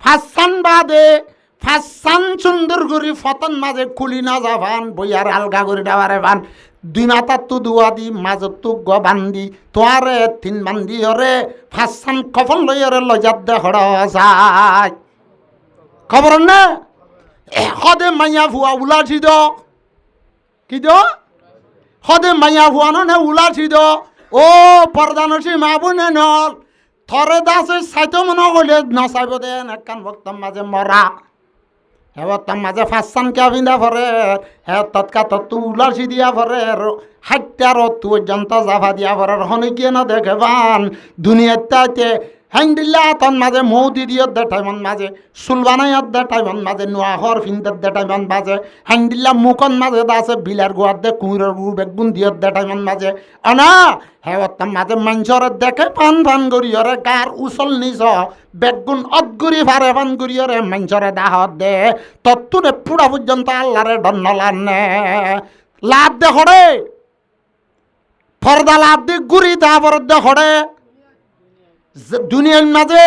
ফাঁসান বাদে ফাঁসান সুন্দর করি ফতন মাঝে খুলি না যাবান বইয়ার আলগা করে দেওয়ারে বান দুই মাথার তু দুয়া দি মাজত তু গ বান্ধি তোয়ারে তিন বান্ধি হরে ফাঁসান কফন লইরে লজাত দে হড় যায় খবর না সদে মাইয়া ভুয়া উলাঠি দ কি দ সদে মাইয়া ভুয়া নে উলাঠি দ ও পর্দানসী মা বোনে নল থরে দাসে সাইতো মনে হলে নচাইব দেন একখান ভক্তম মাঝে মরা হেবতাম মাঝে ফাঁসান কে বিন্দা ভরে হে তৎকা তত্তু উলাসি দিয়া ভরে হাইটার তু পর্যন্ত জাভা দিয়া ভরে হনে গিয়ে না দেখে বান দুনিয়াতে হ্যান্ডিল্লা তন মাঝে মৌদি দিয়ে দে টাইমন মাঝে সুলবানাইয়াত দে টাইমন মাঝে নোয়াহর ফিন্দার দে টাইমন মাঝে হ্যান্ডিল্লা মুখন মাঝে দাসে বিলার গুয়ার দে কুঁড়ের গু বেগুন দিয়ে দে টাইমন মাঝে অনা হেওয়ার মাঝে মাঞ্চরে দেখে পান পান গড়িয়রে গার উচল নিজ বেগুন অদগুড়ি ভারে পান গড়িয়রে মাঞ্চরে দাহত দে তত্তুরে পুরা পর্যন্ত আল্লাহরে দন্ন লানে লাভ দে হরে ফর্দা লাভ দি গুড়ি তারপর দে হরে দুনিয়ার মাঝে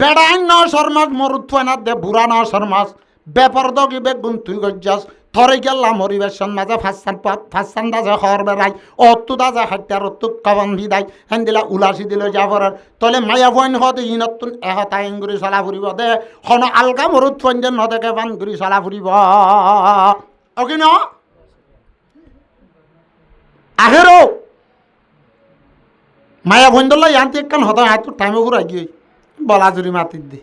বেড়াই ন শর্মাস মরুত্বানাত দে বুড়া ন শর্মাস বেপর দগি বেগুন তুই গজ্জাস থরে গেল্লা মরিবেশন মাঝে ফাঁসান দাজে হর বেড়াই অতু দাজে হাইটার অতু কবন ভিদাই হেন দিলা উলাসি দিল যাবর তলে মায়া বইন হতে ইনতুন এহতা ইংগুরি চলা ফুরিব দে হন আলগা মরুত্বন যে নদেকে বান গুড়ি চলা ফুরিব অকি ন আহেরো মায়া বন্ধুল্লা ইয়ান্তি একখান হতো হাত টাইমে ঘুরা গিয়ে বলাজুরি মাতির দি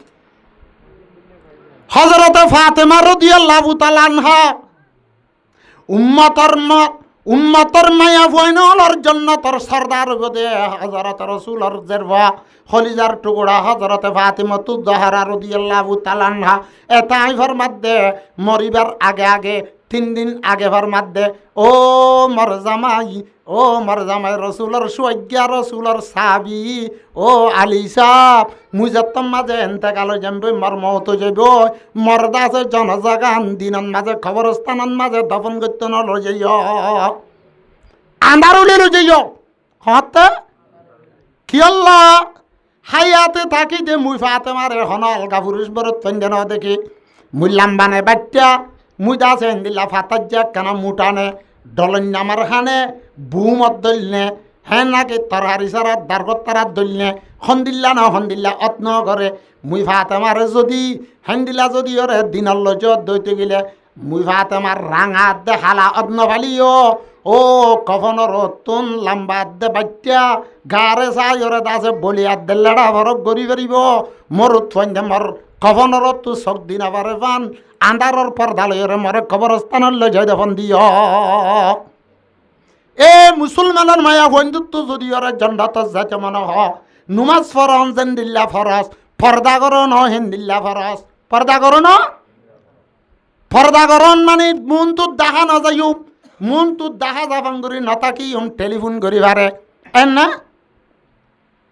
হযরতে ফাতেমা রাদিয়াল্লাহু তাআলা আনহা উম্মতর মায়া বইনলর জান্নাতের সরদার বদে হযরত রাসূলুর জরবা খলিজার টুকরা হযরতে ফাতিমাতু জাহরা রাদিয়াল্লাহু তাআলা আনহা এতাই ফরমাদে মরিবার আগে আগে 3 দিন আগে ফরমাদে ও মর জামাই রাসূলুর সুয়াজ্ঞা রাসূলুর সাহাবী ও আলী সাহেব মুজাত্তম মাঝে এন্তেকাল যাবে মর মত যাইব মরদাসে জনজাগান দিনন মাঝে খবরস্থানন মাঝে দফন করতে ন লই যাইও আন্ধারুলে লই যাইও হতে কি আল্লাহ হায়াতে থাকি যে মুই ফাতেমারে হনল গাফুরুস বরত ফেন্দেন দেখি মুই লাম্বানে বাচ্চা মুই দাসে এন্দিলা ফাতাজ্জা কানা মুটানে ডলন নামার খানে বুমত দলনে হ্যাঁ নাকি তরহারি সারা দারগত তারা দলনে হন্দিল্লা না হন্দিল্লা অত্ন করে মুই ফাতেমারে যদি হ্যান্দিলা যদি ওরে দিনল জত দইতে গেলে মুই ফাতেমার রাঙা দেখালা অত্ন ভালিও ও কফনর তুন লম্বা দে বাচ্চা গারে চাই ওরে দাসে বলিয়া দেল্লাড়া ভরক গরি পারিব মরুত ফন্দে মর কফনর তু চক দিন আবারে পান আন্ধারর পর্দা লইরে মরে কবরস্থানের লৈ যাই দেখুন দিও এ মুসলমানের মায়া বন্ধুত্ব যদি ওরা জন্ডাত যাতে মনে হ নুমাজ ফরন যেন দিল্লা ফরস পর্দা করন হেন্দিল্লা ফরস পর্দা করন মানে মন তো দেখা না যাইও মন তো দেখা যাবাং করি নতাকি টেলিফোন করি বারে এন না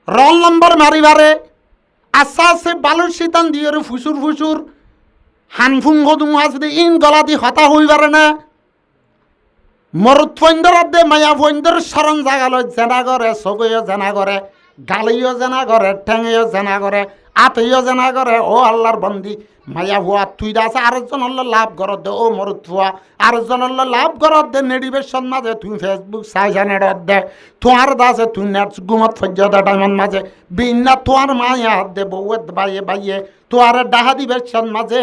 রল নম্বর মারি বারে আস্তে আস্তে বালুর শীতান দিয়ে ফুসুর হানফুং গদুম আসবে ইন গলা দি হতা হই পারে না মরুত ফন্দর দে মায়া ফন্দর শরণ জাগালো জেনা করে সগইও জেনা করে গালিও জেনা করে ঠেঙেও জেনা করে আতেও জেনা করে ও আল্লাহর বন্দি মায়া ভুয়া তুই দাসে আরেকজন হল্লো লাভ করত দে ও মরুত ভুয়া আরেকজন হল্লো লাভ করত দে নেডিবেশন মাঝে তুই ফেসবুক চাইছা নেটত দে তোমার দাসে তুই নেট গুমত সহ্য দে টাইমন মাঝে বিনা তোমার মায়া দে বউয়ের বাইয়ে তোয়ার ডাহাদি বেশন মাঝে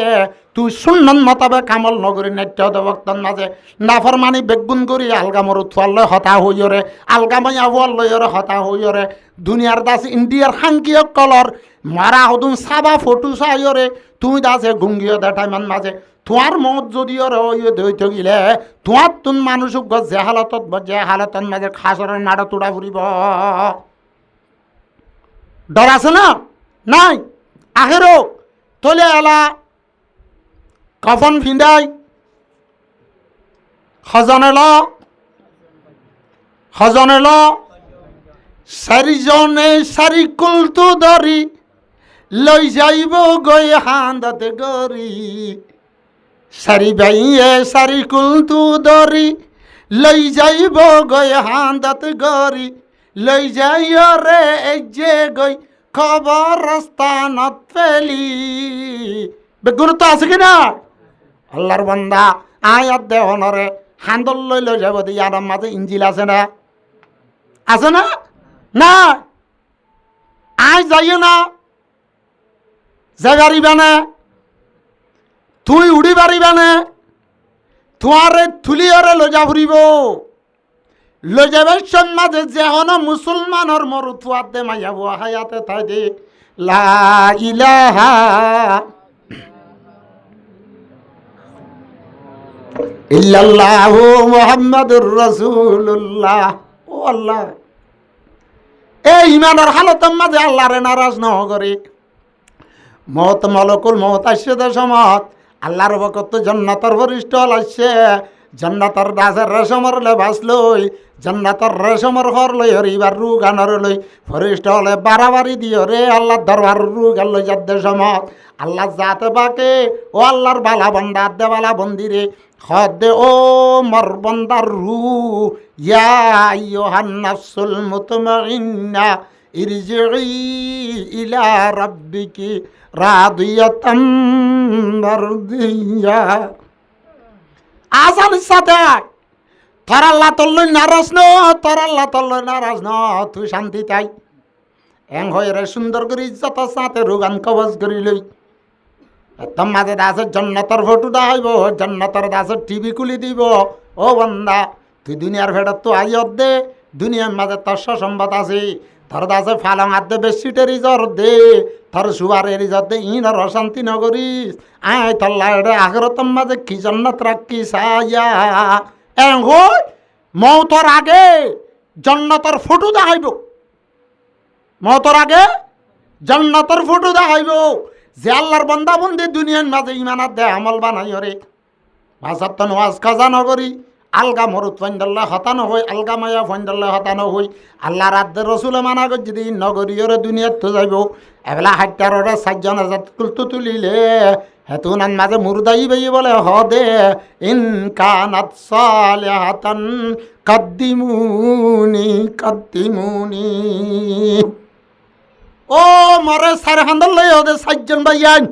তুই সুন্নত মতাবে কামল নগরী নাট্য দেবক্তন মাঝে নাফর মানি বেগুন করি আলগা মরু থুয়াল হতা হইরে আলগা মাইয়া বল লইরে হতা হইরে দুনিয়ার দাস ইন্ডিয়ার হাঙ্কিয় কলর মারা হদুন সাবা ফটো চাইরে তুই দাসে গুঙ্গিও দেটাইমান মাঝে তোমার মত যদি ওই দইতে গিলে তোমার তুন মানুষ যে হালতত মাঝে খাসরের নাড়া তুড়া ফুরিব ডর আছে না নাই আখেরো তোলে এলা কফন ফিন্দাই হজনেল চারিজনে চারি কুলটো ধরি লৈ যাইব গৈ হান্দাতে গরি চারি বাইয়ে চারি কুলটো ধরি লৈ যাইব গৈ হান্দাতে গরি লৈ যাই রে যে গৈ কবরস্থানত ফেলি গুরুত্ব আছে কিনা আল্লাহর বান্দা আয়াত দেহনরে হান্দল লই যাব ইয়ার মাঝে ইঞ্জিল আছে না না আই যাইও না জাগারিবা না তুই উড়ি পারিবা না তোমারে থুলিয়রে লজা ফুরিব লজাবের সমাজে যেহন মুসলমানর মরুথুয়াত দে মাইয়া বুয়া হায়াতে তাই দে লা ইলাহা ইল্লাল্লাহু মুহাম্মাদুর রাসূলুল্লাহ ও আল্লাহ এই ইমানের হালতের মাঝে আল্লাহরে নারাজ ন করে মত মলকুল মত আসছে দে সমত আল্লাহর বকত জান্নাতের ফরিস্ত আসছে জান্নাতের দাসের রেশমর লেবাস লই জান্নাতের রেশমর ঘর লই হরিবার রু গানর লই ফরিস্ত হলে বাড়াবাড়ি দিও রে আল্লাহর দরবার রু গেল যাদের সমত আল্লাহ জাতে বাকে ও আল্লাহর বালা বন্দা দে বালা বন্দিরে খদে ও মর বন্দার রু ইয়া আইয়ুহান নাফসুল মুতমাইন্না ইরজিই ইলা রাব্বিকি রাদিয়াতাম মারদিয়া আজান সাথে তোর আল্লাহ তল্লই নারাজ ন তুই শান্তি তাই এং হয়ে রে সুন্দর করে ইজ্জত সাথে রোগান কবজ করি লই একদম মাঝে দাসের জন্নতর ফটো দেখাইব জন্নতর দাসের টিভি খুলি দিব ও বন্দা তুই দুনিয়ার ভেড়ত তো আইয়ত দে দুনিয়ার মাঝে তোর সম্পদ আছে ধর দাসে ফালং আদে বেশিটের রিজর দে ধর সুবারের রিজর দে ইন আর অশান্তি নগরিস আয় তল্লা এডে আগরতম মাঝে কি জন্নত রাখি সায়া এং হই মৌতর আগে জন্নতর ফটো দেখাইব মৌতর আগে জন্নতর ফটো দেখাইব যে আল্লাহর বান্দা বন্দি দুনিয়ার মাঝে ইমানাত দে আমল বানাই রে ভাষাত ওয়াজ কাজা নগরী আলগা মরুত ফাইন্দাল্লা হতানো হই আলগা মায়া ফাইন্দাল্লা হতানো হই আল্লাহ রাত রসুলে মানা কর যদি নগরীয়রে দুনিয়াত তো যাইব এবেলা হাইটারে 4,000 কুলতু তুলিলে হেতুনান মাঝে মুরদাই বেই বলে হ দে ইন কানাত সালিহাতান কদ্দিমুনি কদ্দিমুনি ও মরে সারে হান্দাল লই ওদের 4 জন ভাইয়ান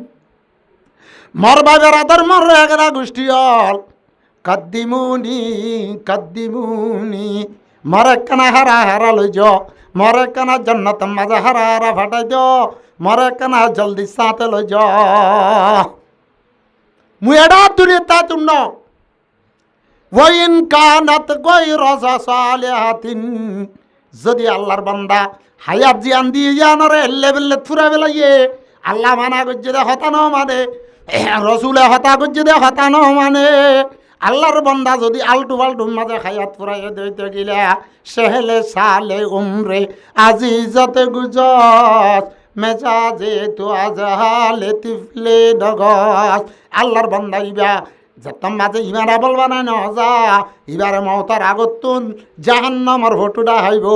মর বাবার আদর মর এগরা গোষ্ঠী হল কদ্দিমুনি কদ্দিমুনি মরে কানা হারা হারা লই য মরে কানা জন্নত মাঝে হারা হারা ফাটাই দ মরে কানা জলদি সাথে লই য মুই এডা দূরে তা তুম না ওয়াইন কানাত গায়রা সালিহাতিন যদি আল্লাহর বান্দা হায়াত জিয়ান দিয়ে জানরে লেভেলে থুরা বেলাইয়ে আল্লাহ মানা গজ্জে দে হতানো মানে রসুলে হতা গজ্জে দে হতানো মানে আল্লাহর বান্দা যদি আলটু ফালটু মাঝে হায়াত ফুরাই দিতে গেলে সেহেলে সালে উমরে আজিজতে গুজস মেজাজে তো আজহালে তিফলে ডগস আল্লাহর বান্দা ইবা যতম মাঝে ইমারা বলবা না যা ইবারে মহতার আগতুন জাহান্নামর ফটোটা হাইব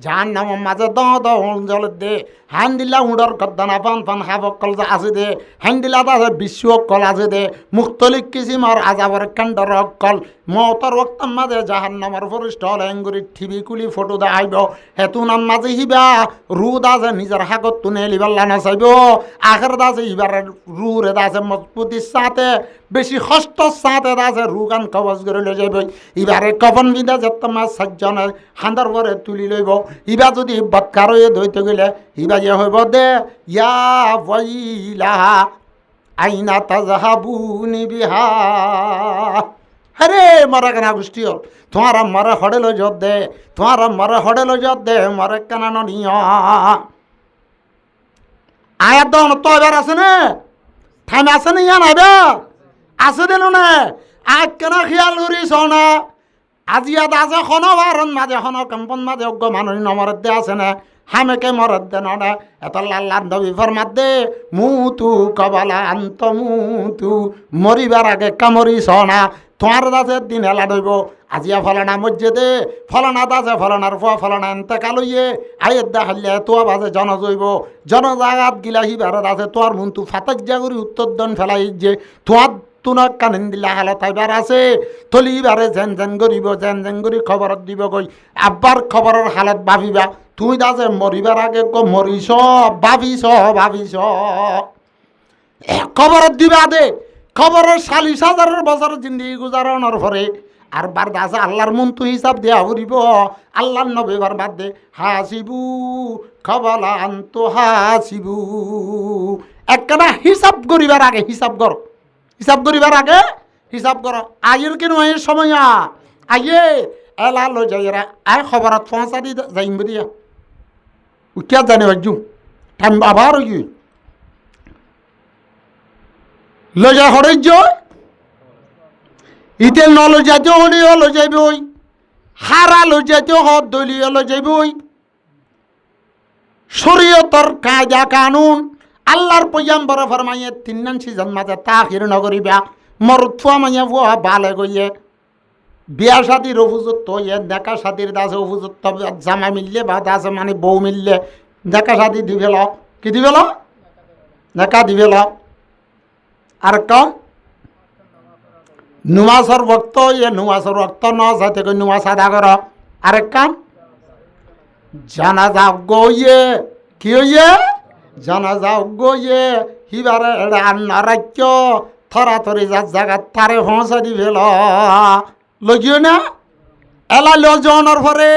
জাহান্নামর মাঝে দ জল দে হ্যান দিলা উড়র কদ্দানা পান পান হাবকল আছে দে হ্যান দিলা তাছে বিশ্বকল আছে দে মুখতলিক কিসিমর আজাবর কাণ্ডর অকল মহতার ওক্তম মাঝে জাহান্নামর ফরিষ্ট লেঙ্গুরি ঠিবি কুলি ফটো দা আইব হেতুনাম মাঝে হিবা রুদ আছে নিজের হাগত তুনে লিবাল্লা না চাইব আখের দাসে ইবারে রুরে দাসে মজবুতির সাথে বেশি কষ্ট সাথে দাসে রুগান কবজ করে লই যাইব ইবারে কফন বিদা যত মাস সজ্জন হান্দার পরে তুলি লইব ইবা যদি বৎকার হয়ে ধইতে গেলে ইবা যে হইব দে ইয়া ওয়াইলা আইনা তাজহাবুনি বিহা আরে মরে কানা গোষ্ঠী হল তোমার মরে হড়ে লই যত দে তোমার মরে হড়ে লই যত দে মরে কানা নিয়া আয়াত দন তো এবার আছে না ঠাইম আছে না ইয়া নাইবা আছে দিল না আজ কেন খেয়াল করিস না আজি ইয়াত আছে খন বারণ মাঝে খন কম্পন মাঝে অজ্ঞ মানুষ নমরত দে আছে না হামেকে মরত দে না এত লাল্লার নবী ফরমাত দে মুতু কবালা আন্ত মুতু মরিবার আগে কামরিস না তোমার দাসের দিন হেলা দইব আজিয়া ফলানা মসজিদে ফলানা দাসে ফলানার ফুয়া ফলানা এনতে কালইয়ে আয়ের দা হাল্লে তোয়া বাজে জন জইব জনজাগাত গিলা হিবার আছে তোর মন্তু ফাতাজ্জা করি উত্তরদন ফেলাই যে তোয়ার তুনক কানিন দিলা হালত আইবার আছে তলিবারে জেন জেন করিব জেন জেন করি খবরত দিব গই আব্বার খবরের হালত ভাবিবা তুই দাসে মরিবার আগে মরিস ভাবিস খবরত দিবা দে খবরের 40,000 বছর জিন্দিগি গুজারানোর পরে আর বার দাসে আল্লাহর মন্তু হিসাব দেয়া হরিব আল্লাহর নবী বাদ দে হাসিবু খবলা আন্ত হাসিবু একখানা হিসাব করিবার আগে হিসাব কর হিসাব করিবার আগে হিসাব কর আইয়ের কেন এর সময় আইয়ে এলা লো যাইরা আয় খবরত পৌঁছা দি যাইম দিয়া উঠিয়া জানে বাজু টাইম আবার কি লজা হরজ্য ইতে নলজাতে হলি হলো যাইব ওই হারা লজাতে হদ দলি হলো যাইব ওই শরীয়তর কায়দা কানুন আল্লাহর পয়গম্বর ফরমায়ে 3 সিজন মাঝে তাখির নগরিবা মরুৎফা মাইয়া বুয়া বালে গইয়ে বিয়া শাদির উপযুক্ত হইয়ে দেখা শাদির দাসে উপযুক্ত জামা মিললে বা দাসে মানে বউ মিললে দেখা শাদি দিবেল কি দিবেল দেখা দিবেল আর কম নুয়াশর ভক্ত ইয়ে নুয়াশর ভক্ত ন যাতে কই নুয়া সাদা কর আরেক কাম জানাজা গইয়ে কি হইয়ে জানাজা গইয়ে হিবারে রান্না রাজ্য থরা থরি যার জায়গা তারে পৌঁছা দিবেল লগিও না এলা লজনের পরে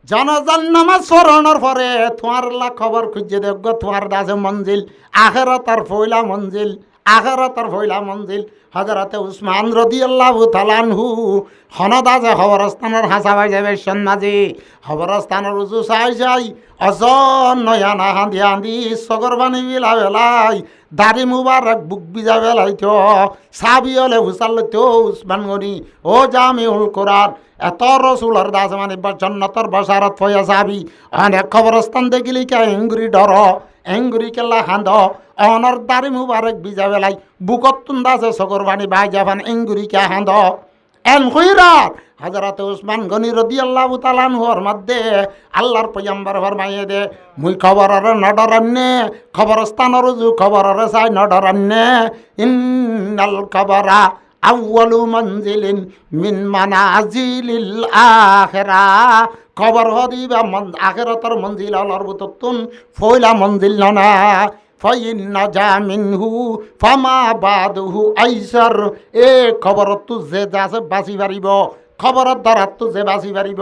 জানাজার নামাজ পড়ানোর পরে তোমার খবর খুঁজে দেখ তোমার দাসে মঞ্জিল আখেরাত আর পয়লা মঞ্জিল আখিরাতের পয়লা মঞ্জিল হযরতে উসমান রাদিয়াল্লাহু তাআলা আনহু হনদাজে খবরস্থানের হাসা বাই যাবে সন্মাজি খবরস্থানের উজু চাই যাই অজন নয়ানা হাঁদি হাঁদি সগরবানি বিলা বেলাই দাড়ি মুবারক বুক বিজা বেলাই তো সাবি হলে হুসাল তো উসমান গনি ও জামিউল কোরআন এত রসুলের দাস মানে জন্নতর বসারত ফয়া সাবি অনেক খবরস্থান দেখিলি কে এঙ্গুরি ডর এঙ্গুরি কেলা হাঁদ অনর দাড়ি মুবারক বিজা বেলাই বুকত তুন্দাছে সগরবানি বাই যাবান এঙ্গুরি কে হাঁদ এন কইরাত হযরত উসমান গনি রাদিয়াল্লাহু তাআলা আনহুর মধ্যে আল্লাহর পয়গম্বর ফরমাইয়ে দে মুই খবরের নডরান্নে খবরস্থানের রুজু খবরের চাই নডরান্নে ইন্নাল খবরা আউয়ালু মনজিলিন মিন মানাজিলিল আখিরা খবর হদিবা আখিরাতের মঞ্জিল আল্লাহর বুততুন ফয়লা মঞ্জিল না ফাইন নাজা মিনহু ফামা বাদহু আইসার এ খবরত তু যে যাছে বাঁচি পারিব খবরের দ্বারাত তু যে বাঁচি পারিব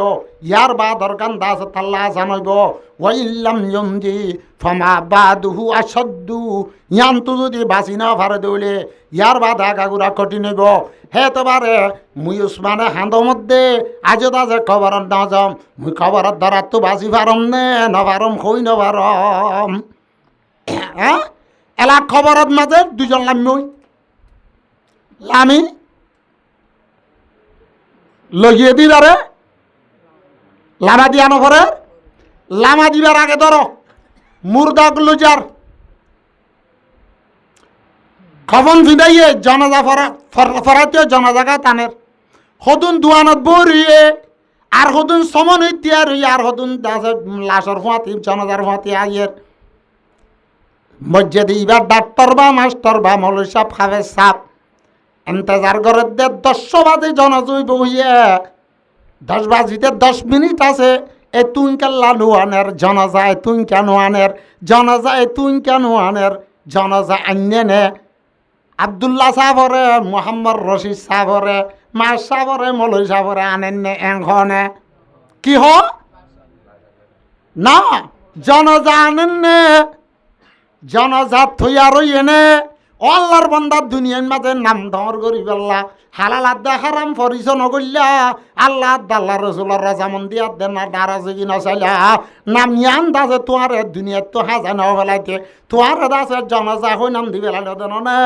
ইয়ার বাদর কান্দা আছে তাল্লা জানাইব ওয়াইল্লাম ইয়মজি ফামা বাদহু আসাদ্দু ইয়ান্তু যদি বাঁচি না পারে দৌলে ইয়ার বাদ আগাগুড়া কঠিন হইব হে তোবারে মুই উসমানে হাঁদ মধ্যে আজ তাজে খবরের না যাম মুই খবরের দ্বারাত তু বাঁচি পারম নে নপারম কই নপারম হ্যাঁ এলা খবরের মাঝে দুজন লামি লইয়ে দিবারে লামা দিয়া নপরে লামা দিবার আগে ধরো মুর্দা লুজার খবন ফিদাইয়ে জনাজা ফরাতে জনাজাগা টানের হদুন দুয়ানত বরিয়ে আর হদুন সমন ইতিয়ার আর হদুন লাশর ফুয়াতি জনাজার ফুয়াতি আইয়ের মসজিদে এবার ডাক্তার বা মাস্টার বা মৌলভী সাহেব খাবে সাপ এন্তেজার করে দে 10 বাজে জনজুই বহিয়ে 10 বাজিতে 10 মিনিট আছে এ তুই কেল্লা নোয়ানের জনজা এ তুই কেন আনের জনজা এ তুই কেন আনের জনজা আন্যে নে আবদুল্লাহ সাহরে মোহাম্মদ রশিদ সাহরে মা সাহরে মৌলভী সাহরে আনেন নে এখনে কি হ না জনজা আনেন নে জনজাত থইয়া রই এনে আল্লাহর বান্দার দুনিয়ার মাঝে নাম ধর করি পেল্লা হালাল আদা হারাম ফরিস নগল্লা আল্লাহ আল্লাহ রসুল্লাহ রাজামন্দি আদে না নারাজি নচাইলা নাম ইয়ান দাসে তোয়ারে দুনিয়ার তো হাজা ন বেলাইতে তোয়ার দাসে জনজা হই নাম দি বেলাইল দেন নে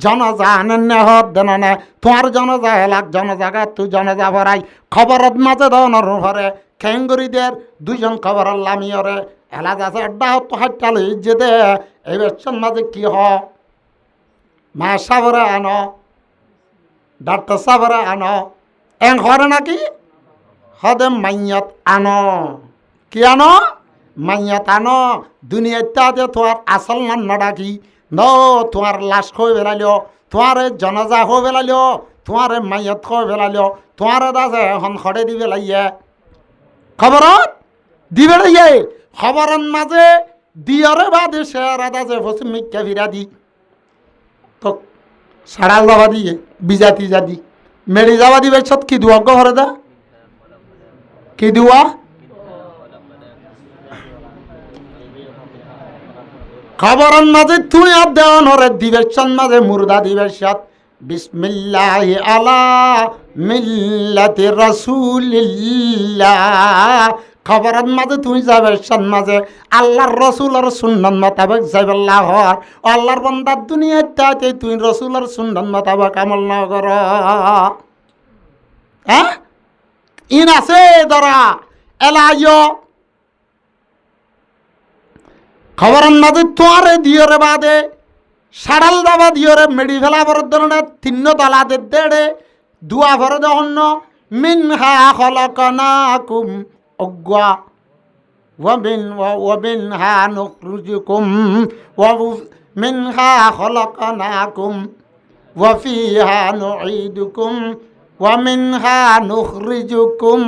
জনজা আনেন হত দেন নে তোয়ার জনজা এলাক জনজাগা তুই জনজা ভরাই খবরত মাঝে ধরনের ভরে খেঙ্গুরিদের দুইজন খবর লামিয়রে এলা যাচ্ছে আড্ডা তো হাইটাল যে দে এই বেশন মাঝে কি হ মা সাবরে আনো ডাক্তার সাবরে আনো এং হরে নাকি হদে মাইয়াত আনো কি আনো মাইয়াত আনো দুনিয়াতে তোমার আসল নাম নডাকি ন তোমার লাশ খই বেলালিও তোমার জনাজা হয়ে বেলালিও তোমার মাইয়াত খই বেলালিও তোমার দাসে এখন খড়ে দিবে লাইয়ে খবরত দিবে লাইয়ে খবরের মাঝে দিয়রে বাদে শেয়ারা দাসে ফসিম মিক্কা ফিরা দি তো সাড়াল যাবা দিয়ে বিজাতি জাতি মেরি যাবা দিবে সত কি দুয়া ঘরে দা কি দুয়া খবরের মাঝে তুই আর দেওয়া নরে দিবেশন মাঝে মুর্দা দিবেশত বিসমিল্লাহি আলা মিল্লাতি রাসূলিল্লাহ খবরের মাঝে তুই যাবে মাঝে আল্লাহর রসুলের সুন্নাত মোতাবেক যাইবাল্লাহ আল্লাহর বান্দার দুনিয়াতে তুই রসুলের সুন্নাত মোতাবেক আমল না কর হ্যাঁ ইন আছে ধরা এলাইও খবরের মাঝে তোয়ারে দিয়রে বাদে সাড়াল দাবা দিয়রে মেডি ফেলা ভরের ধরনের 3 তলা দেড়ে দুয়া ভরে দহন্য মিনহা খলাকনাকুম অজ্ঞা ওয়ামিনহা নুখরিজুকুম মিনহা খলাকনাকুম ওয়া ফিহা নুঈদুকুম ওয়া মিনহা নুখরিজুকুম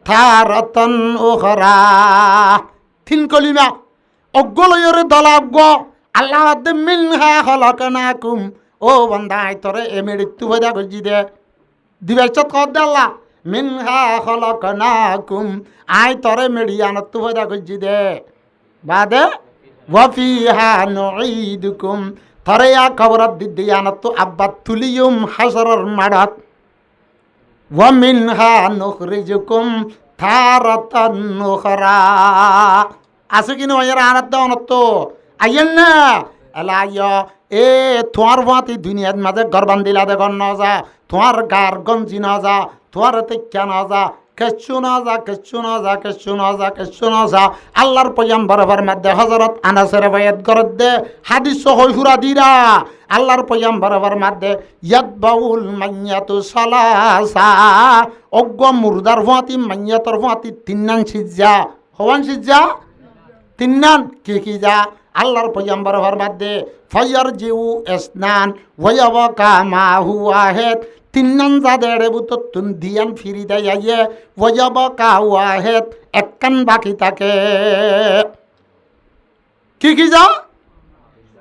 তারাতান উখরা 3 কলিমা অজ্ঞলয়রে দলাজ্ঞ আল্লাহ মিনহা খলাকনাকুম ও বান্দা তোরে এ মৃত্যু হয়ে গজি দে দিবেচত কদ আল্লাহ মিনহা খলাকনাকুম আই তরে মেডিয়ানত হয়ে গজি দে বাদে ওয়া ফিহা নুঈদুকুম তরে ইয়া কবরত দিদিয়ানত আব্বা তুলিয়ুম হাসরর মারাত ওয়া মিনহা নুখরিজুকুম তারাতান নুখরা। আছে কিনা ওয়ার আনাত অনত আইয়েন না এলা আইয় এ তোমার ভাতি দুনিয়ার মাঝে গরবান দিলা দে গন না যা, তোমার গার গঞ্জি না যা, তোমার তেক্কা না যা, কিচ্ছু না যা, কিচ্ছু না যা, কিচ্ছু না যা, কিচ্ছু না যা। আল্লাহর পয়গম্বরের মধ্যে হযরত আনাসের বাইয়াত করত দে হাদিস সহি ফুরা দিরা। আল্লাহর পয়গম্বরের মধ্যে ইয়াতবাউল মাইয়াতু সালাসা, অজ্ঞ মুর্দার ভাতি মাইয়াতর ভাতি তিননান সিজ্জা হওয়ান সিজ্জা তিননান কি কি যা। আল্লাহর পয়গম্বরের মধ্যে ফায়ার জিউ ইসনান ওয়ায়াবাকা মা হুয়া হেদ, তিননান যাদের বুততুন দিয়ান ফিরি দেয় আইয়ে ওয়ায়াবাকা ওয়াহেদ, একখান বাকি থাকে কি কি যা।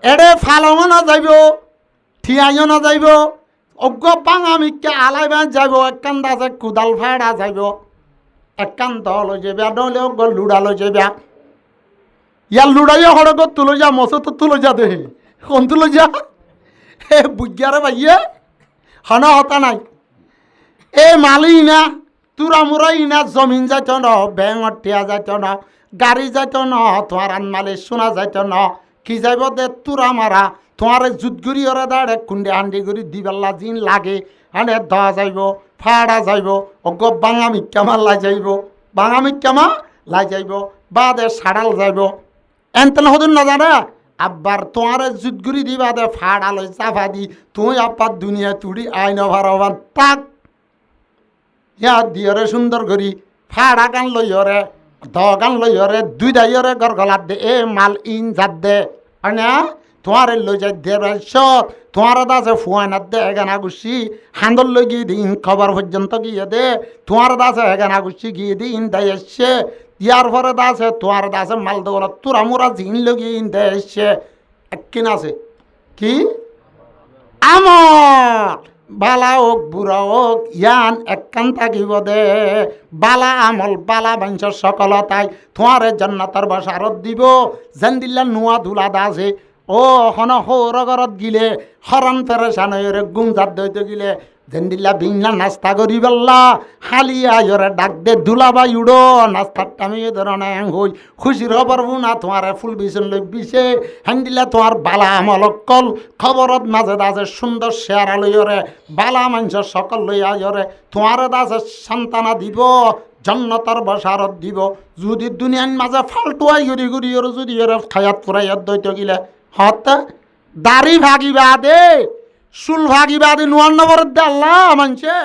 এড়ে ফালও না যাইব, ঠিয়াইও না যাইব, অজ্ঞ পাঙা মিক্কে আলাইবা যাইব, একখান দাসে কুদাল ফাড়া যাইব, একখান দল যাবে নইলে অজ্ঞ লুড়া লই যাবে। ইয়ার লুড়াইয়া হড়ে গো তুলো যা মশো তো তুলো যা দেহে কোন তুলো যা এ বুঝারে ভাইয়ে হনা হতা নাই। এ মালি না তুরা মুরাই না, জমিন যাইত ন, ব্যাঙর টিয়া যাইত ন, গাড়ি যাইত ন, তোমার আনমালে শোনা যাইত ন, কি যাইব দে তুরা মারা তোমার জুত গুড়ি ওরা দাঁড়ে কুন্ডে হান্ডি গুড়ি দিবেলা জিন লাগে হানে ধোয়া যাইব, ফাড়া যাইব, অজ্ঞ বাঙা মিক্কামা লাই যাইব, বাঙা মিক্কামা লাই যাইব, বাদে সাড়াল যাইব। এনতেন হদুন না জানে আব্বার তোমার জুতগুড়ি দিবা দে ফাড়ালই চাফা দি তুই আব্বার দুনিয়া তুড়ি আইন ভারবান তাক ইয়া দিয়রে সুন্দর করি ফাড়া গান লইয়রে দ গান লইয়রে দুই দাইয়রে গরগলাত দে এ মাল ইন জাত দে না তোমার লই যাই দে সব তোমার দাসে ফুয়ানাত দে এগানা গুছি হান্দর লই গিয়ে দিন খবর পর্যন্ত গিয়ে দে তোমার দাসে এগানা গুছি গিয়ে দিন দেয় এসছে ইয়ার পরে দাসে তোমার দাসে মাল দৌড় তোরা মোরা জিন লগিয়ে ইন দেয় এসছে একদিন আছে কি আমার বালা হোক বুড়া হোক ইয়ান একখান থাকিব দে বালা আমল বালা বাঞ্চ সকল তাই তোমার জান্নাতের বসারত দিব যেন দিল্লা নোয়া ধুলা দাসে ও হন সৌরগরত গিলে হরণ ফেরেশান হয়ে গুম জাত দইতে গিলে যেন দিল্লা বিংলা নাস্তা করি বেল্লা হালিয়া ইয়রে ডাক দে দুলাবা উড়ো নাস্তার টামি ধরনে হই খুশির খবর না তোমার ফুল বিছন লই বিছে হেন দিলে তোমার বালা আমল কল খবরত মাঝে দাসে সুন্দর শেয়ারা লইয়রে বালা মাংস সকল লইয়া ইয়রে তোমার দাসে সন্তানা দিব জন্নতর বসারত দিব। যদি দুনিয়ার মাঝে ফালটুয়াই ঘুরি ঘুরি ওর যদি ওর খায়াত ফুরাইয়াত দইতে গিলে হত দাড়ি ভাগিবা দে চুল ভাগিবা দে নোয়ার নবর দে আল্লাহ মানছে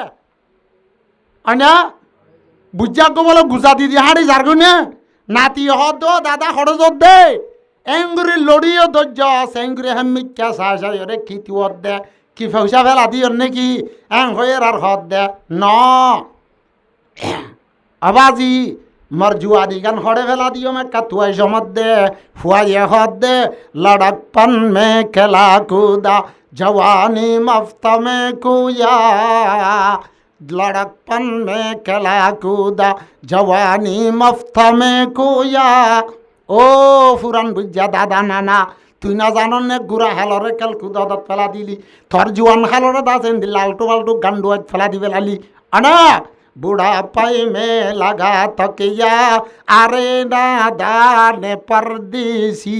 আনা বুঝা গো বলে গুজা দিদি হাড়ি যার নে নাতি হদ দাদা খরচ দে এঙ্গুরি লড়িও ধৈর্য আছে এঙ্গুরি হেমিকা চাই চাই ওরে কি তুয় দে কি পয়সা ফেলা দিও নাকি এং হয়ে আর হদ দে ন আবাজি মরজুয়াদি গান হড়ে ফেলা দিও মে কাতুয়াই সমত দে ফুয়াইয়ে হদ দে লড়কপন মে খেলা কুদা जवानी मफ्त में कुया लड़कपन में खेला कूदा जवानी मफ्त में कुया। ও ফুরান বুঝা দাদা নানা তুই না জানো নে গুড়া হালরে কেল কুদত ফেলা দিলি তোর জোয়ান হালরে দাসেন দিল আলটু পাল্টু গান্ডুয়াত ফেলা দিবে লালি আনা বুড়া পাই মে লাগা তকিয়া আরে দাদা নে পরদেশি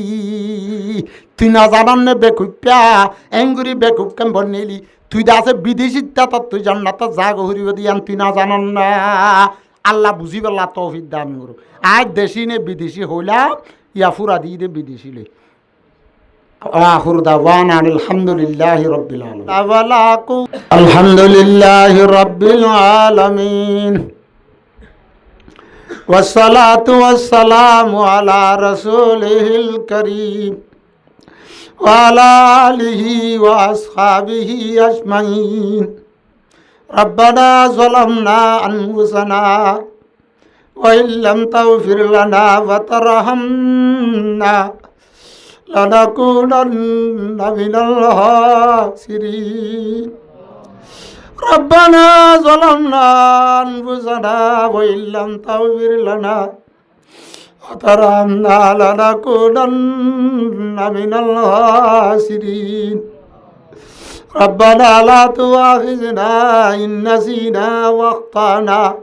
তুই না জানান নে বেকুপ্যা এঙ্গুরি বেকুপ কেম বনিলি তুই দাসে বিদেশি তা তুই জান্নাত জাগ হরিব দিয়ান তুই না জানান না আল্লাহ বুঝি পেলা তৌফিক দান করু আজ দেশি নে বিদেশি হইলাম ইয়া ফুরা দিয়ে দে বিদেশি লে আখির দাওয়ানা আলহামদুলিল্লাহি রাব্বিল আলামিন আলহামদুলিল্লাহি রাব্বিল আলামিন ওয়াসসালাতু ওয়াসসালামু আলা রাসূলিল কারীম ওয়া আলা আলিহি ওয়া আসহাবিহি আজমাইন রব্বানা যালামনা আনফুসানা ওয়া ইল্লাম তাগফির লানা ওয়া তারহামনা লানাকুনান্না মিনাল খাসিরিন রব্বানা যালামনা আনফুসানা ওয়া ইল্লাম তাগফির লানা وترحمنا لنكونن من الخاسرين ربنا لا تؤاخذنا إن نسينا واخطأنا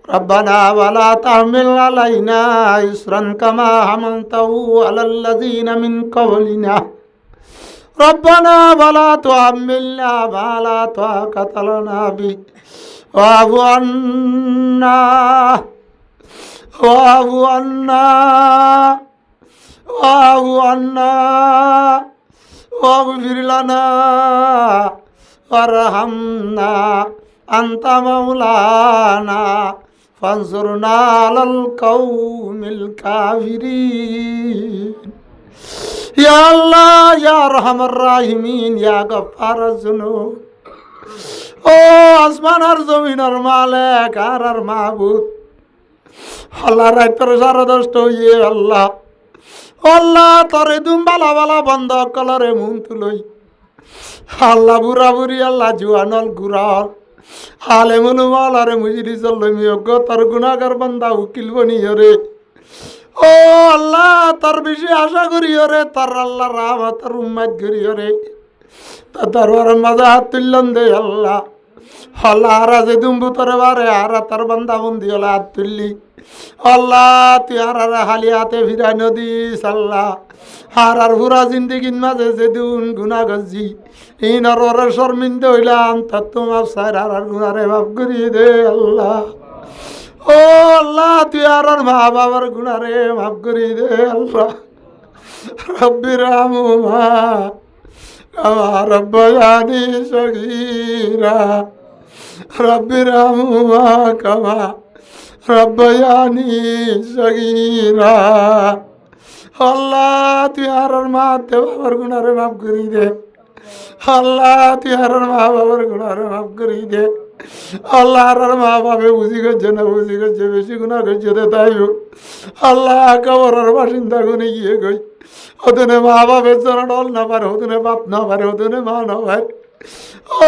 ربنا ولا تحمل علينا إصرا كما حملته على الذين من قبلنا ربنا ولا تحملنا ما لا طاقة لنا به واعف عنا واعف عنا واعف عنا واغفر لنا وارحمنا أنت مولانا فانصرنا على القوم الكافرين يا الله يا أرحم الراحمين يا غفار الذنوب ও আসমান আর জমিনের মালিক আর মাহবুদ আল্লাহ রাইতর সারা দষ্ট হইয়ে আল্লাহ আল্লাহ তরে দুম বালা বালা বন্ধ কলরে মুন তুলই আল্লাহ বুড়া বুড়ি আল্লাহ জুয়ানল গুড়াল হালে মুলু মালারে মুজিরি চলমি অজ্ঞ তোর গুণাগার বান্দা উকিল বনিও রে ও আল্লাহ তোর বেশি আশা করিও রে তোর আল্লাহ রাহমতের উম্মত করিও রে তা দরবার মাঝে হাত তুললেন দে আল্লাহ আল্লাহ হারা যে দুম্বু তোর বারে হারা তোর বান্দা বন্দি হলে হাত তুললি আল্লাহ তুই হারারে হালি হাতে ফিরাই নদিস আল্লাহ হারার পুরা জিন্দিগির মাঝে যে দুন গুণা গজি ইনার ওরে শর্মিন্দে হইলাম তার তোমার সার হারার গুণারে মাফ করিয়ে দে আল্লাহ ও আল্লাহ তুই হারার মা বাবার গুণারে মাফ করিয়ে দে আল্লাহ রব্বির রাহমুমা কামা রব্বায়ানি সগীরা রব্বির রাহমুমা কামা রব্বায়ানি সগীরা আল্লাহ তুই হারার মা বাবার গুণারে মাফ করি দে আল্লাহ তুই হারার মা বাবার গুণারে মাফ করি দে আল্লাহ হারার মা বাবা বুঝি করছে না বুঝি করছে বেশি গুণা করছে দে তাই আল্লাহ কবরের বাসিন্দা গুনে গিয়ে গই ওদিনে মা বাপের জন্য ডল না পারে ওদিনে বাপ না পারে ওদিনে মা না পারে ও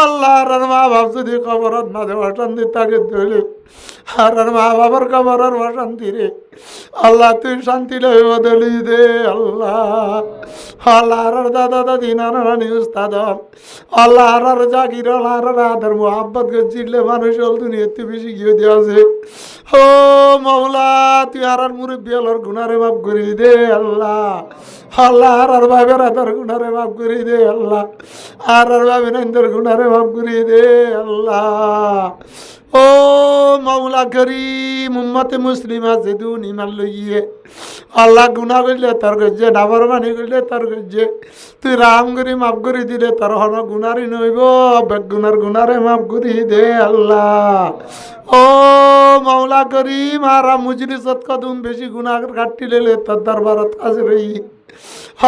আল্লাহ হারার মা বাপ যদি কবরত না দেওয়া শান্তি তাকে ধরলে হারার মা বাবার কবরের শান্তি রে আল্লাহ তুই শান্তি লই বদলি দে আল্লাহ আল্লাহ হারার দাদা দাদি নানা নানি উস্তাদ আল্লাহ হারার জাকির আল্লাহ হারার আদর মোহাব্বত করছিলে মানুষ হল দুনিয়াতে বেশি গিয়ে দেওয়া আছে ও মৌলা তুই হারার মুরব্বী আল্লাহর গুনারে মাফ করি দে আল্লাহ আল্লাহ হারার ভাবের আদর গুনারে মাফ করি দে আল্লাহ হারার ভাবিনন্দর গুনারে মাফ করি দে আল্লাহ ও মৌলা করিম উম্মতে মুসলিমা যেদুন ইমান লইয়ে আল্লাহ গুনাহ করলে তোর গজ্জে ডাবর মানি করলে তোর গজ্জে তুই রাম করি মাফ করে দিলে তোর হন গুনারি নইব বেগুনার গুনারে মাফ করি দে আল্লাহ ও মৌলা করিম আরা মুজলিসত কদম বেশি গুনাহ কাটি লেলে তোর দরবারত কাছে রই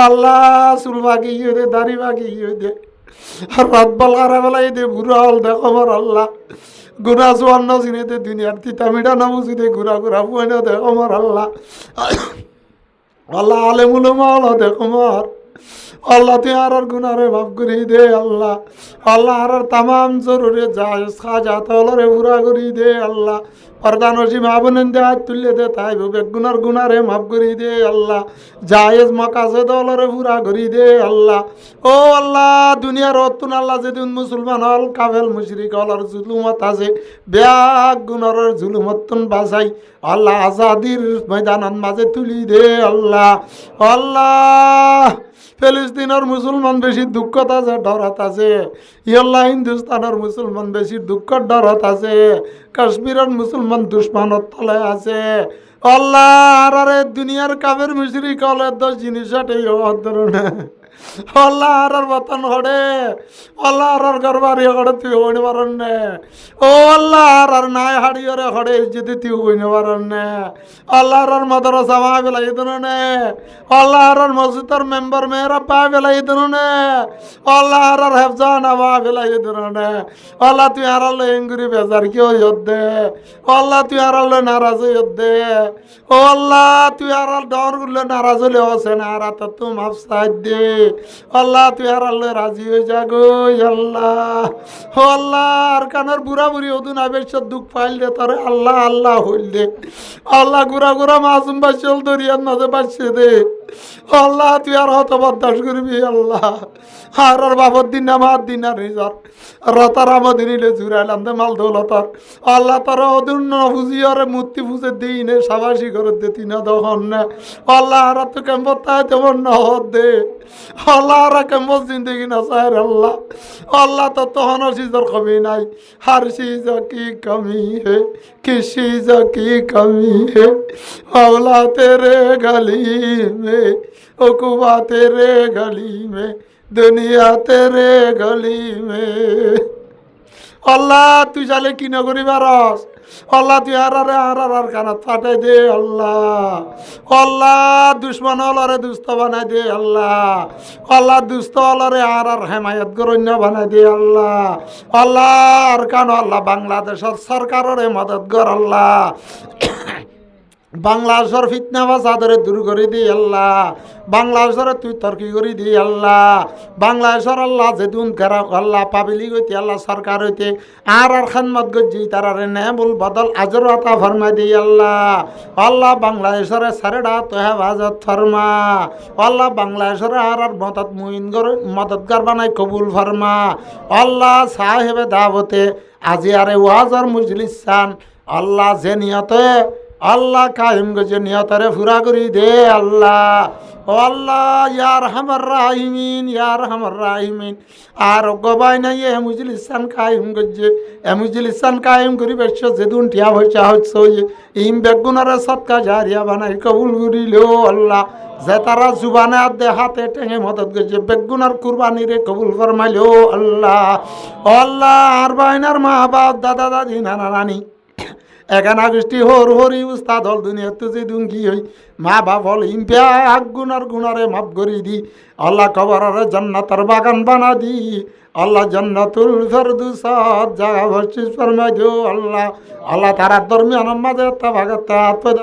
আল্লাহ চুল বাকি দে দাড়ি বাকি দে রাত বেলা বেলাই দে বুড়া হল দেখো আমার আল্লাহ গুনা জোয়ান না চিনেতে দুনিয়ার তিতা মিঠা না বুঝিতে ঘুরা ঘুরা পুয়ে না দেখো আমার আল্লাহ আল্লাহ আলেমুল মাওলা দেখো আমার আল্লাহ তুই আর গুনারে মাফ করি দে আল্লাহ আল্লাহ আর তামাম জরুরি যায় খাজা তলরে পুরা করি দে আল্লাহ প্রধান হসিম আবনেন দে হাত তুললে দে তাই বেগুনার গুনারে মাফ করি দে আল্লাহ জায়েজ মকাসে দলরে পুরা করি দে আল্লাহ ও আল্লাহ দুনিয়ার অতুন আল্লাহ যেদিন মুসলমান হল কাফেল মুশরিক হলর জুলুমত আছে ব্যাগ গুণরের জুলুমতন বাঁচাই আল্লাহ আজাদির ময়দানের মাঝে তুলি দে আল্লাহ আল্লাহ ফিলিস্তিনের মুসলমান বেশি দুঃখত আছে ডরত আছে ইয়াল্লাহ হিন্দুস্তানের মুসলমান বেশি দুঃখত ডরত আছে কাশ্মীরের মুসলমান দুশ্মনত তলে আছে আল্লাহ আরে দুনিয়ার কাফের মুশরিক হলে 10 জিনিসটাই ধরনে আল্লাহ আর বতন হড়ে আল্লাহ আর গরবারি হড়ে তুই হইনে পারেন নে ও আল্লাহ আর নাই হাড়িয়রে হড়ে যদি তুই হইনে পারেন নে আল্লাহ আর মাদ্রাসা মা বেলাই দনে আল্লাহ আর মসজিদের মেম্বার মেয়েরা পা বেলাই দনে আল্লাহ আর হেফজানা মা বেলাই দনে আল্লাহ তুই আর আল্লাহ এঙ্গুরি বেজার কি হইত দে আল্লাহ তুই আর আল্লাহ নারাজ হইত দে ও আল্লাহ তুই আর ডর করলে নারাজ হলে হোসেন আর তো তুই মাফ চাই দে আল্লাহ তুই আর আল্লাহ রাজি হয়ে যা গো আল্লাহ ও আল্লাহ আর কানার বুড়া বুড়ি ওদিন আবেশ দুঃখ পাইল দে তোরে আল্লাহ আল্লাহ হইল দে আল্লাহ গুড়া গুড়া মাসুম বাসল দরিয়ার মাঝে বাসছে দে আল্লাহ তুই আর হত বরদাস করবি আল্লাহ আর বাবর দিন আমার দিন আর নিজর রতার আমাদের নিলে জুড়াইলাম দে মাল দৌলতর আল্লাহ তার অদূর নফুজি আরে মূর্তি ফুজে দিই নে সাবাসি করে দিতি না তখন না আল্লাহ আর তো কেমন তাই তেমন নহর দে আল্লাহ আর কেমন জিন্দগি না চায় আল্লাহ আল্লাহ তো তখন সিজর কমি নাই हर चीज की कमी है किस चीज की कमी है मौला तेरे गली में उकुबा तेरे गली में दुनिया तेरे गली में अल्लाह तू जाले की नगरी बारस अल्लाह तू आर कानात फाटाई दे अल्लाह अल्लाह दुश्मन वालारे दुस्त बनाई दे अल्लाह दुस्त वालारे आर हेमायत गरण्य बनाई दे अल्लाह आर कान अल्लाह बांग्लादेशर सरकारेर मदद कर अल्लाह বাংলাদেশের ফিতনা ফাসাদরে দূর করে দি আল্লাহ বাংলাদেশের তুই তর্কি করে দি আল্লাহ বাংলাদেশের আল্লাহ যেদিন ঘেরা আল্লাহ পাবিলি গইতে আল্লাহ সরকার হইতে আর খানমত গজি তারারে নেবুল বদল আজর আতা ফরমাই দি আল্লাহ বাংলাদেশের সারেডা তো হেফাজত ফরমা আল্লাহ বাংলাদেশের আর মদত মুইন গর মদতগার বানাই কবুল ফরমা আল্লাহ সাহেবে দাওয়াতে আজি আরে ওয়াজর মজলিস চান আল্লাহ যে নিয়তে अल्लाह कायम गजे नियतरे पूरा करी दे अल्लाह यार हमर राहिमीन আর গবাই নাই এ মুজলিসান কায়েম গজে এ মুজলিসান কায়েম করি বেশ যেদুন টিয়া হইছে হচ্ছে ইম বেগুনারে সদকা জারিয়া বানাই কবুল করিলো আল্লাহ যে তারা জুবানে দে হাতে টেঙে মদত গজে বেগুনার কুরবানি রে কবুল ফরমাইলো আল্লাহ আর বাইনার মা বাপ দাদা দাদি নানা নানি এখানা গোষ্ঠী হরি উস্তাদ হল দুনিয়া তুজি দুঙ্গি হই মা বাপ হল ইম্পিয়া গুনার গুনারে মাফ করি দি আল্লাহ কবরের জান্নাতের বাগান বানা দি আল্লাহ জান্নাতুল ফেরদৌসত জায়গা বসিস ফরমাই দিও আল্লাহ তারা দরমিয়ানের মাঝে একটা ভাগাত